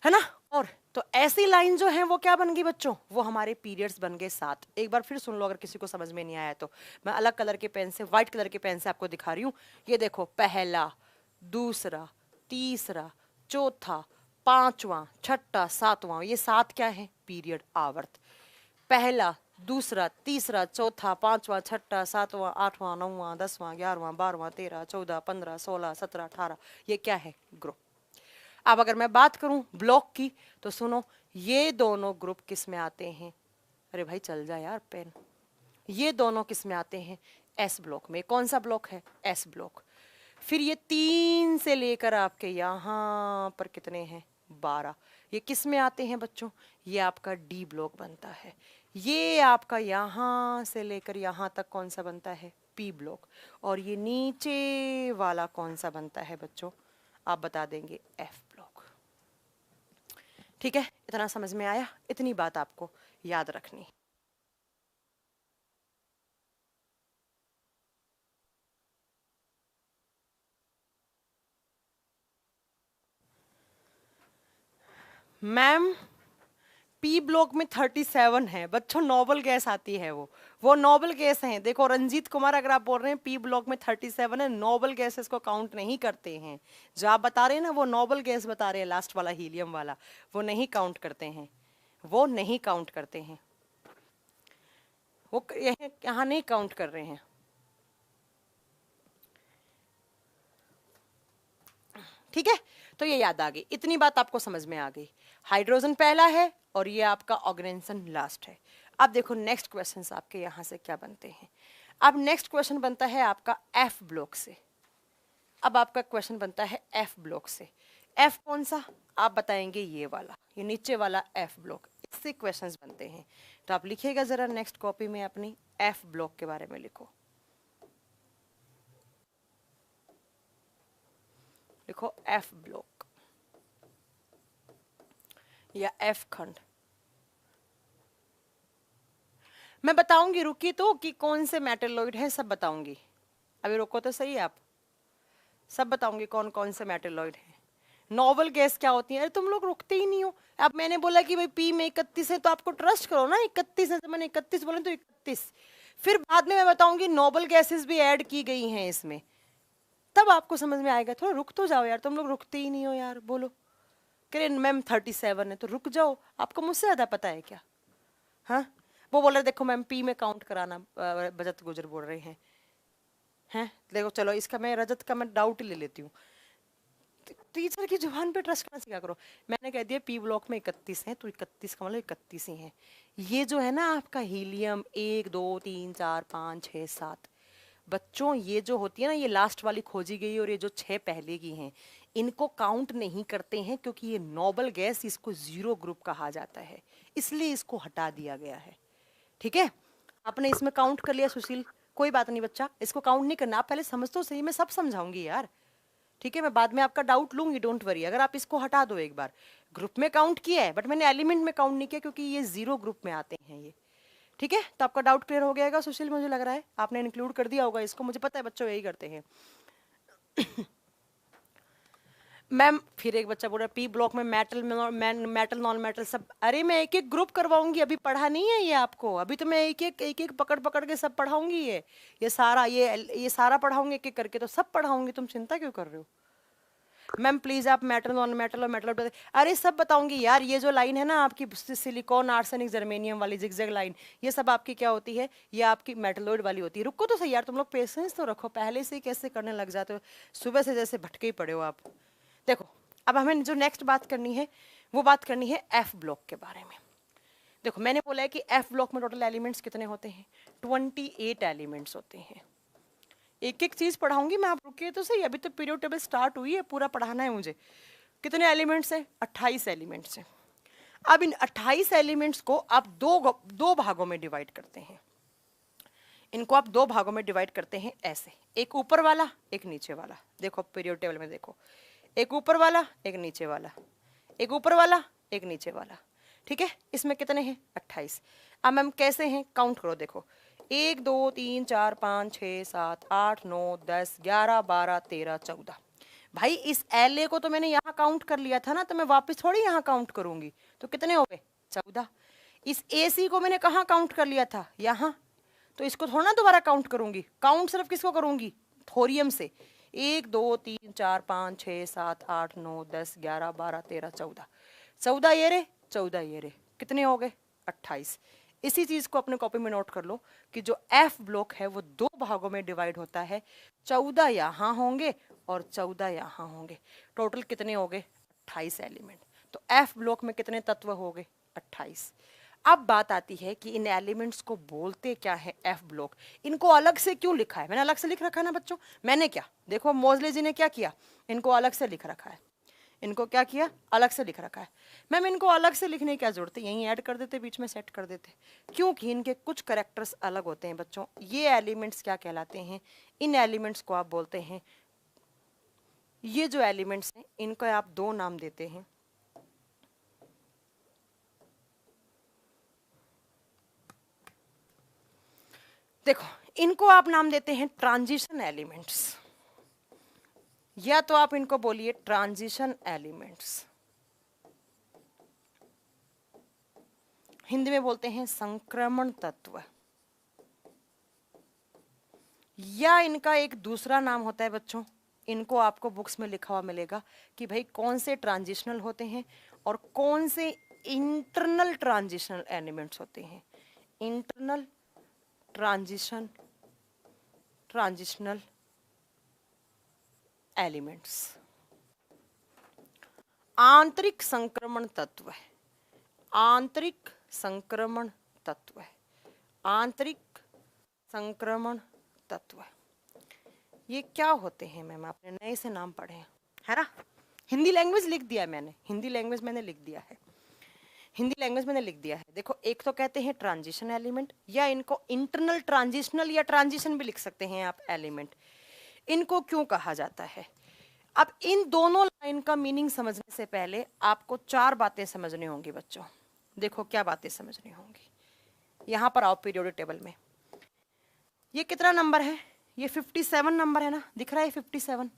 है ना। और तो ऐसी लाइन जो है वो क्या बन गई बच्चों? वो हमारे पीरियड्स बन गए 7। एक बार फिर सुन लो अगर किसी को समझ में नहीं आया तो। मैं अलग कलर के पेन से, व्हाइट कलर के पेन से आपको दिखा रही हूँ। ये देखो, पहला, दूसरा, तीसरा, चौथा, पांचवा, छठा, सातवां, ये 7 क्या है? पीरियड, आवर्त। पहला, दूसरा, तीसरा, चौथा, पांचवा, छठा, सातवां, आठवां, नौवां, 10वां, 11वां, 12वां, 13, 14, 15, 16, 17, 18, ये क्या है? ग्रुप। अब अगर मैं बात करूं ब्लॉक की तो सुनो, ये दोनों ग्रुप किस में आते हैं? अरे भाई चल जा यार पेन। ये दोनों किस में आते हैं? एस ब्लॉक में। कौन सा ब्लॉक है? S block. फिर ये 3 से लेकर आपके यहां पर कितने हैं? 12। ये किस में आते हैं बच्चों? ये आपका डी ब्लॉक बनता है। ये आपका यहां से लेकर यहां तक कौन सा बनता है? P block. और ये नीचे वाला कौन सा बनता है बच्चों? आप बता देंगे, एफ ब्लॉक। ठीक है, इतना समझ में आया? इतनी बात आपको याद रखनी। मैम पी ब्लॉक में 37 है बच्चों, नोबल गैस आती है वो नोबल गैस है। देखो रंजीत कुमार, अगर आप बोल रहे हैं पी ब्लॉक में 37 है, नोबल गैसेस को काउंट नहीं करते हैं। जो आप बता रहे हैं ना, वो नोबल गैस बता रहे हैं, लास्ट वाला हीलियम वाला, वो नहीं काउंट करते हैं, वो नहीं काउंट करते हैं, वो यहाँ नहीं काउंट कर रहे हैं। ठीक है, तो ये याद आ गई, इतनी बात आपको समझ में आ गई। हाइड्रोजन पहला है और ये आपका ऑर्गेनाइजेशन लास्ट है। अब देखो नेक्स्ट क्वेश्चन आपके यहाँ से क्या बनते हैं। अब नेक्स्ट क्वेश्चन बनता है आपका एफ ब्लॉक से। अब आपका क्वेश्चन बनता है एफ ब्लॉक से। एफ कौन सा? आप बताएंगे ये वाला, ये नीचे वाला एफ ब्लॉक, इससे क्वेश्चंस बनते हैं। तो आप लिखिएगा जरा नेक्स्ट कॉपी में अपनी, एफ ब्लॉक के बारे में लिखो। लिखो एफ ब्लॉक या एफ खंड। मैं बताऊंगी, रुकी तो, कि कौन से मेटलॉइड हैं, सब बताऊंगी। अभी रुको तो सही, आप सब बताऊंगी कौन कौन से मेटलॉइड हैं। नोबल गैस क्या होती है? अरे तुम लोग रुकते ही नहीं हो। अब मैंने बोला कि भाई पी में 31 है तो आपको ट्रस्ट करो ना, 31 है तो मैंने 31 बोले तो 31। फिर बाद में मैं बताऊंगी नोबल गैसेस भी ऐड की गई हैं इसमें, तब आपको समझ में आएगा। थोड़ा रुक तो जाओ यार, तुम लोग रुकते ही नहीं हो यार। बोलो करें मैम 37 है तो रुक जाओ, आपको मुझसे ज्यादा पता है क्या? हाँ, वो बोल रहे देखो मैम पी में काउंट कराना, बजत गुजर बोल रहे हैं देखो चलो इसका मैं रजत का मैं डाउट ले लेती हूँ। टीचर की जुबान पे ट्रस्ट करना सीखा करो। मैंने कह दिया पी ब्लॉक में 31 है तो 31 का मतलब 31 ही है। ये जो है ना आपका हीलियम 1 2 3 4 5 6 7, बच्चों ये जो होती है ना, ये लास्ट वाली खोजी गई और ये जो 6 पहले की हैं, इनको काउंट नहीं करते हैं क्योंकि ये नोबल गैस, इसको जीरो ग्रुप कहा जाता है, इसलिए इसको हटा दिया गया है। ठीक है, आपने इसमें काउंट कर लिया सुशील, कोई बात नहीं बच्चा, इसको काउंट नहीं करना। आप पहले समझ तो सही, मैं सब समझाऊंगी यार। ठीक है, मैं बाद में आपका डाउट लूंगी, डोंट वरी। अगर आप इसको हटा दो, एक बार ग्रुप में काउंट किया है बट मैंने एलिमेंट में काउंट नहीं किया क्योंकि ये जीरो ग्रुप में आते हैं ये। ठीक है, तो आपका डाउट क्लियर हो गया सुशील, मुझे लग रहा है आपने इंक्लूड कर दिया होगा इसको, मुझे पता है बच्चों यही करते हैं। मैम फिर एक बच्चा बोल रहा है पी ब्लॉक में मेटल मेटल नॉन मेटल सब। अरे मैं एक एक ग्रुप करवाऊंगी, अभी पढ़ा नहीं है ये आपको, अभी तो मैं एक एक पकड़ पकड़ के सब पढ़ाऊंगी। ये सारा ये सारा पढ़ाऊंगी एक एक करके, तो सब पढ़ाऊंगी, तुम चिंता क्यों कर रहे हो? मैम प्लीज आप मेटल नॉन मेटल और मेटल, अरे सब बताऊंगी यार। ये जो लाइन है ना आपकी सिलिकॉन आर्सेनिक जर्मेनियम वाली जिगजैग लाइन, ये सब आपकी क्या होती है, ये आपकी मेटलोइड वाली होती है। रुको तो सही यार, तुम लोग पेशेंस तो रखो, पहले से ही कैसे करने लग जाते हो, सुबह से जैसे भटके ही पड़े हो आप। देखो अब हमें जो नेक्स्ट बात करनी है वो बात करनी है एफ ब्लॉक के बारे में। देखो मैंने बोला है कि एफ ब्लॉक में टोटल एलिमेंट्स कितने होते हैं, 28 एलिमेंट्स होते हैं। एक एक चीज पढ़ाऊंगी मैं, आप रुकिए तो सही, अभी तो पीरियड टेबल स्टार्ट हुई है, पूरा पढ़ाना है मुझे। कितने एलिमेंट्स हैं, 28 एलिमेंट्स हैं। अब इन 28 एलिमेंट्स को आप दो भागों में डिवाइड करते हैं। इनको आप दो भागों में डिवाइड करते हैं ऐसे, एक ऊपर वाला एक नीचे वाला। देखो पीरियड टेबल में देखो, एक ऊपर वाला एक नीचे वाला, एक ऊपर वाला एक नीचे वाला, ठीक है। इसमें कितने हैं, 28। अब मैम कैसे हैं, काउंट करो, देखो 1 2 3 4 5 6 7 8 9 10 11 12 13 14। भाई इस LA को तो मैंने यहाँ काउंट कर लिया था ना, तो मैं वापस थोड़ी यहाँ काउंट करूंगी, तो कितने हो गए, 14। इस AC को मैंने कहाँ काउंट कर लिया था, यहाँ, तो इसको थोड़ा ना दोबारा काउंट करूंगी। काउंट सिर्फ किसको करूंगी, थोरियम से। 1 2 3 4 5 6 7 8 9 10 11 12 13 14, 14 ये रे 14 ये रे, कितने हो गए, 28। इसी चीज को अपने कॉपी में नोट कर लो कि जो एफ ब्लॉक है वो दो भागों में डिवाइड होता है, 14 यहाँ होंगे और 14 यहाँ होंगे। टोटल कितने हो गए, 28 एलिमेंट। तो एफ ब्लॉक में कितने तत्व हो गए, 28। अब बात आती है कि इन एलिमेंट्स को बोलते क्या है, एफ ब्लॉक। इनको अलग से क्यों लिखा है, मैंने अलग से लिख रखा है ना बच्चों, मैंने क्या, देखो मोजले जी ने क्या किया, इनको अलग से लिख रखा है। इनको क्या किया, अलग से लिख रखा है। मैम इनको अलग से लिखने की क्या जरूरत है, यहीं ऐड कर देते, बीच में सेट कर देते, क्योंकि इनके कुछ कैरेक्टर्स अलग होते हैं बच्चों। ये एलिमेंट्स क्या कहलाते हैं, इन एलिमेंट्स को आप बोलते हैं, ये जो एलिमेंट्स हैं इनको आप दो नाम देते हैं। देखो इनको आप नाम देते हैं ट्रांजिशन एलिमेंट्स, या तो आप इनको बोलिए ट्रांजिशन एलिमेंट्स, हिंदी में बोलते हैं संक्रमण तत्व, या इनका एक दूसरा नाम होता है बच्चों, इनको आपको बुक्स में लिखा हुआ मिलेगा कि भाई कौन से ट्रांजिशनल होते हैं और कौन से इंटरनल ट्रांजिशनल एलिमेंट्स होते हैं। इंटरनल ट्रांजिशनल एलिमेंट्स, आंतरिक संक्रमण तत्व है, आंतरिक संक्रमण तत्व है, आंतरिक संक्रमण तत्व। ये क्या होते हैं मैम, आपने नए से नाम पढ़े हैं है ना, हिंदी लैंग्वेज लिख दिया है मैंने, हिंदी लैंग्वेज मैंने लिख दिया है, हिंदी लैंग्वेज मैंने लिख दिया है। देखो एक तो कहते हैं ट्रांजिशन एलिमेंट, या इनको इंटरनल ट्रांजिशनल या ट्रांजिशन भी लिख सकते हैं आप एलिमेंट। इनको क्यों कहा जाता है, अब इन दोनों लाइन का मीनिंग समझने से पहले आपको चार बातें समझनी होंगी बच्चों। देखो क्या बातें समझनी होंगी, यहाँ पर आओ पीरियोडिक टेबल में। ये कितना नंबर है, ये 57 नंबर है ना, दिख रहा है 57।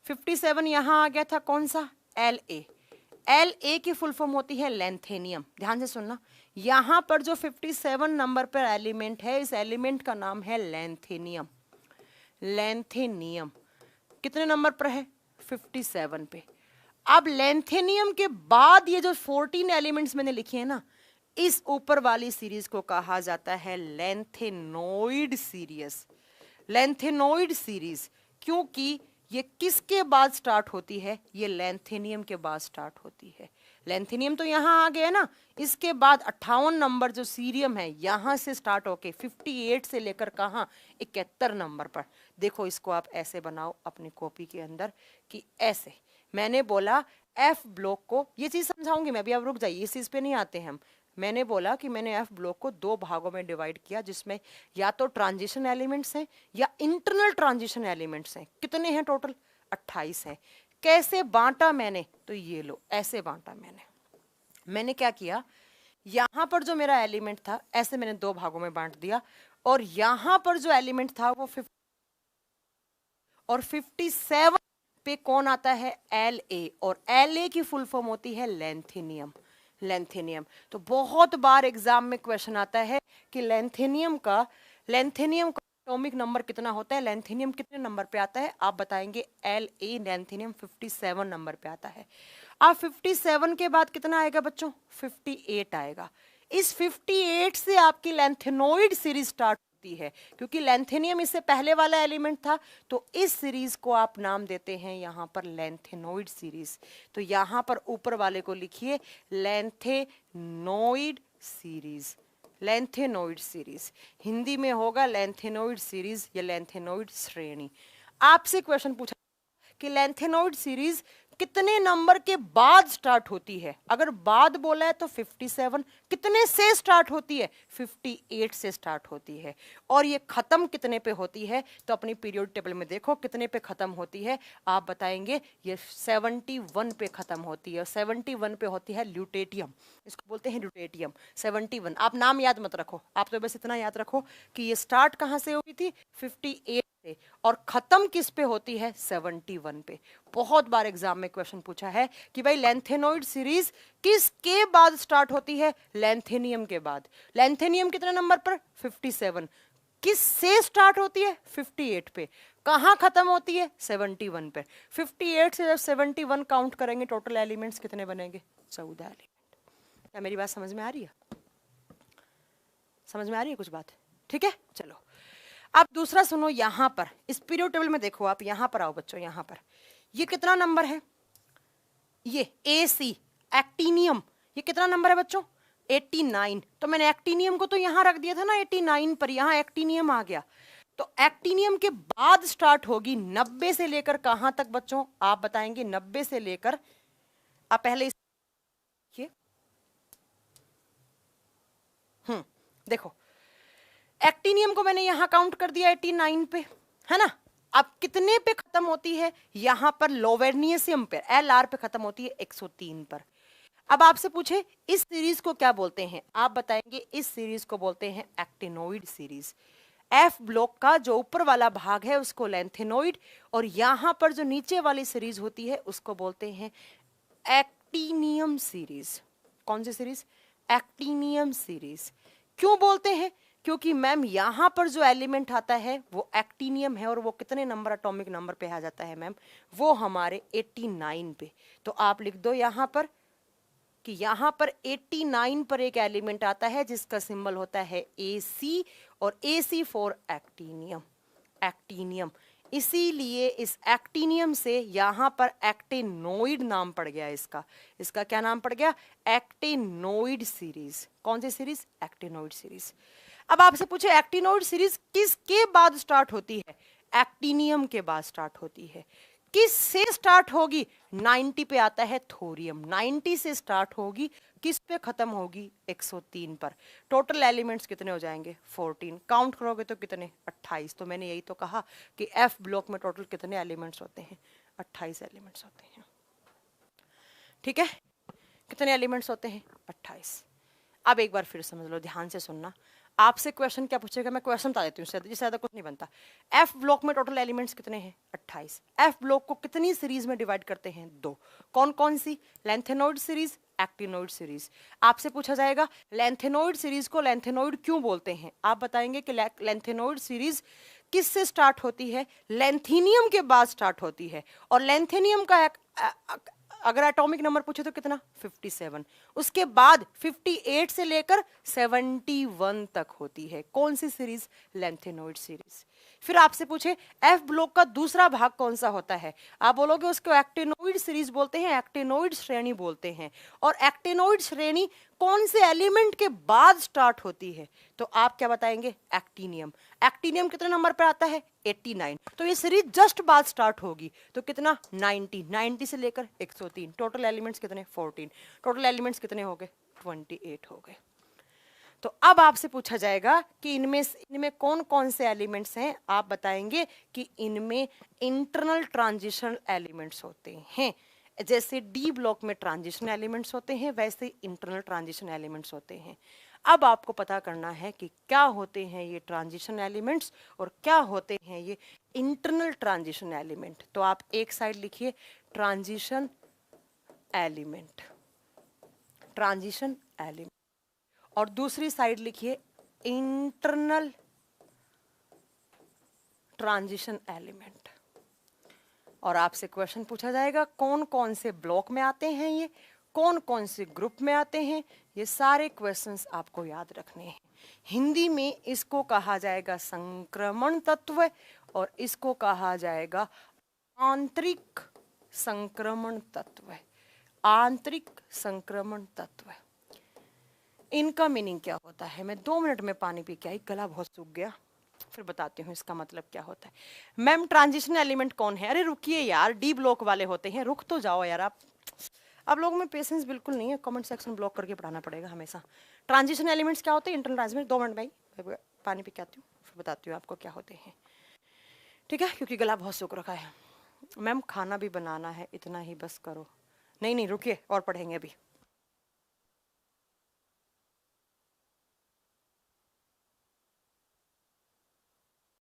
57 यहाँ आ गया था कौन सा, LA। LA की फुल फॉर्म होती है लेंथेनियम, ध्यान से सुनना। यहाँ पर जो 57 नंबर पर एलिमेंट है, इस एलिमेंट का नाम है लेंथेनियम। लेंथेनियम कितने नंबर पर है, 57 पे। अब लेंथेनियम के बाद ये जो 14 एलिमेंट्स मैंने लिखे हैं ना, इस ऊपर वाली सीरीज को कहा जाता है लेंथेनोइड सीरीज। लेंथेनोइड सीरीज क्योंकि ये किसके बाद स्टार्ट होती है, ये लेंथेनियम के बाद स्टार्ट होती है। लेंथेनियम तो यहाँ आ गया ना, इसके बाद 58 नंबर जो सीरियम है यहाँ से स्टार्ट होके 58 से लेकर कहाँ 71 नंबर पर। देखो इसको आप ऐसे बनाओ अपनी कॉपी के अंदर कि ऐसे, मैंने बोला एफ ब्लॉक को, ये चीज समझाऊंगी मैं अभी, आप रुक जाइए, इस चीज पे नहीं आते हम। मैंने बोला कि मैंने एफ ब्लॉक को दो भागों में डिवाइड किया, जिसमें या तो ट्रांजिशन एलिमेंट्स हैं या इंटरनल ट्रांजिशन एलिमेंट्स हैं। कितने हैं टोटल, 28 हैं। कैसे बांटा मैंने, तो ये लो ऐसे बांटा मैंने क्या किया, यहां पर जो मेरा एलिमेंट था ऐसे मैंने दो भागों में बांट दिया, और यहां पर जो एलिमेंट था वो 50 और 57 पे कौन आता है, LA, और LA की फुल फॉर्म होती है लेंथेनियम। लेंथेनियम तो बहुत बार एग्जाम में क्वेश्चन आता है कि लेंथेनियम का एटॉमिक नंबर कितना होता है, लैंथेनियम कितने नंबर पे आता है, आप बताएंगे La लैंथेनियम 57 नंबर पे आता है। अब 57 के बाद कितना आएगा बच्चों, 58 आएगा। इस 58 से आपकी लैंथेनोइड सीरीज स्टार्ट होती है, क्योंकि लैंथेनियम इससे पहले वाला एलिमेंट था, तो इस सीरीज को आप नाम देते हैं यहाँ पर लैंथेनोइड सीरीज। तो यहाँ पर ऊपर वाले को लिखिए lanthanoid series, lanthanoid series, Hindi में होगा लैंथेनोइड सीरीज या लैंथेनोइड श्रेणी। आपसे क्वेश्चन पूछा कि लैंथेनोइड सीरीज कितने नंबर के बाद स्टार्ट होती है, अगर बाद बोला है तो 57, कितने से स्टार्ट होती है, 58 से स्टार्ट होती है, और ये खत्म कितने पे होती है, तो अपनी पीरियड टेबल में देखो कितने पे खत्म होती है, आप बताएंगे ये 71 पे खत्म होती है। 71 पे होती है ल्यूटेटियम, इसको बोलते हैं ल्यूटेटियम 71। आप नाम याद मत रखो, आप तो बस इतना याद रखो कि ये स्टार्ट कहाँ से हुई थी, 58 से, और खत्म किस पे होती है, 71 पे। बहुत बार एग्जाम में क्वेश्चन पूछा है कि भाई लैंथेनोइड सीरीज किसके बाद स्टार्ट होती है, लैंथेनियम के बाद। लैंथेनियम कितने नंबर पर, 57, किस से स्टार्ट होती है, 58 पे, कहां खत्म होती है, 71 पे। 58 से जब 71 काउंट करेंगे टोटल एलिमेंट्स कितने बनेंगे, 14 एलिमेंट। क्या मेरी बात समझ में आ रही है, समझ में आ रही है कुछ बात, ठीक है। चलो अब दूसरा सुनो, यहां पर इस पीरियड टेबल में देखो, आप यहां पर आओ बच्चों, यहां पर ये कितना नंबर है, ये AC एक्टीनियम, ये कितना नंबर है बच्चों, 89। तो मैंने एक्टीनियम को तो यहां रख दिया था ना 89 पर, यहां एक्टीनियम आ गया। तो एक्टीनियम के बाद स्टार्ट होगी 90 से लेकर कहां तक बच्चों, आप बताएंगे 90 से लेकर, आप पहले देखिए, देखो एक्टीनियम को मैंने यहां काउंट कर दिया 89 पे, है ना। अब कितने पे खत्म होती है, यहां पर लोवेनियसियम पे, LR पे खत्म होती है 103 पर। अब आपसे पूछे इस सीरीज को क्या बोलते हैं, आप बताएंगे इस सीरीज को बोलते हैं एक्टिनोइड सीरीज। F ब्लॉक का जो ऊपर वाला भाग है उसको लैंथेनोइड, और यहां पर जो नीचे वाली सीरीज होती है उसको बोलते हैं एक्टिनियम सीरीज। कौन सी सीरीज, एक्टिनियम सीरीज। क्यों बोलते हैं, क्योंकि मैम यहां पर जो एलिमेंट आता है वो एक्टिनियम है, और वो कितने नंबर, एटॉमिक नंबर पे आ जाता है मैम, वो हमारे 89 पे। तो आप लिख दो यहां पर कि यहां पर 89 पर एक एलिमेंट आता है जिसका सिंबल होता है AC, और AC फॉर एक्टिनियम, एक्टिनियम। इसीलिए इस एक्टिनियम से यहां पर एक्टिनोइड नाम पड़ गया इसका, इसका क्या नाम पड़ गया, एक्टिनोइड सीरीज। कौन सी सीरीज, एक्टिनोइड सीरीज। अब आपसे पूछे एक्टिनोइड सीरीज किसके बाद स्टार्ट होती है, एक्टिनियम के बाद स्टार्ट होती है। किस से स्टार्ट होगी, 90 पे आता है थोरियम, 90 से स्टार्ट होगी, किस पे खत्म होगी, 103 पर। टोटल एलिमेंट्स कितने हो जाएंगे, 14। काउंट करोगे तो कितने, 28। तो मैंने यही तो कहा कि F ब्लॉक में टोटल कितने एलिमेंट्स होते हैं, 28 एलिमेंट्स होते हैं, ठीक है। कितने एलिमेंट्स होते हैं, 28। अब एक बार फिर समझ लो, ध्यान से सुनना। आपसे क्वेश्चन क्या पूछेगा, मैं क्वेश्चन बता देती हूँ, इससे ज्यादा कुछ नहीं बनता। F ब्लॉक में टोटल एलिमेंट्स कितने हैं, 28। F ब्लॉक को कितनी सीरीज में डिवाइड करते हैं, 2। कौन कौन सी, लैंथेनोइड सीरीज, एक्टिनोइड सीरीज। आपसे पूछा जाएगा लैंथेनोइड सीरीज को लैंथेनोइड क्यों बोलते हैं, आप बताएंगे कि लैंथेनोइड सीरीज किस से स्टार्ट होती है, लैंथीनियम के बाद स्टार्ट होती है, और लैंथेनियम का अगर एटॉमिक नंबर पूछे तो कितना, 57। उसके बाद 58 से लेकर 71 तक होती है, कौन सी सीरीज, लैंथेनोइड सीरीज। फिर आपसे पूछे F ब्लॉक का दूसरा भाग कौन सा होता है, आप बोलोगे उसको एक्टिनोइड सीरीज बोलते हैं, एक्टिनोइड श्रेणी बोलते हैं। और एक्टिनोइड श्रेणी कौन से एलिमेंट के बाद स्टार्ट होती है, तो आप क्या बताएंगे, एक्टिनियम। एक्टिनियम कितने नंबर पर आता है, 89। तो ये सीरीज जस्ट बाद स्टार्ट होगी, तो कितना, 90, 90 से लेकर 103। टोटल एलिमेंट्स कितने, 14। टोटल एलिमेंट्स कितने हो गए, 28 हो गए। तो अब आपसे पूछा जाएगा कि इनमें कौन कौन से एलिमेंट्स हैं, आप बताएंगे कि इनमें इंटरनल ट्रांजिशन एलिमेंट्स होते हैं। जैसे D ब्लॉक में ट्रांजिशन एलिमेंट्स होते हैं, वैसे इंटरनल ट्रांजिशन एलिमेंट्स होते हैं। अब आपको पता करना है कि क्या होते हैं ये ट्रांजिशन एलिमेंट्स और क्या होते हैं ये इंटरनल ट्रांजिशन एलिमेंट। तो आप एक साइड लिखिए ट्रांजिशन एलिमेंट, ट्रांजिशन एलिमेंट, और दूसरी साइड लिखिए इंटरनल ट्रांजिशन एलिमेंट। और आपसे क्वेश्चन पूछा जाएगा कौन कौन से ब्लॉक में आते हैं, ये कौन कौन से ग्रुप में आते हैं, ये सारे क्वेश्चंस आपको याद रखने हैं। हिंदी में इसको कहा जाएगा संक्रमण तत्व और इसको कहा जाएगा आंतरिक संक्रमण तत्व। आंतरिक संक्रमण तत्व, इनका मीनिंग क्या होता है? मैं 2 मिनट में पानी पी के आई, गला बहुत सूख गया, फिर बताती हूँ इसका मतलब क्या होता है। मैम ट्रांजिशन एलिमेंट कौन है? अरे रुकिए यार, डी ब्लॉक वाले होते हैं, रुक तो जाओ यार आप लोगों में पेशेंस बिल्कुल नहीं है, कमेंट सेक्शन ब्लॉक करके पढ़ाना पड़ेगा हमेशा। ट्रांजिशन एलिमेंट्स क्या होते हैं? Internal transmission. 2 मिनट भाई, पानी पी के आती हूँ, फिर बताती हूँ आपको क्या होते हैं, ठीक है, क्योंकि गला बहुत सूख रखा है। मैम खाना भी बनाना है, इतना ही बस करो। नहीं नहीं रुकिए, और पढ़ेंगे अभी।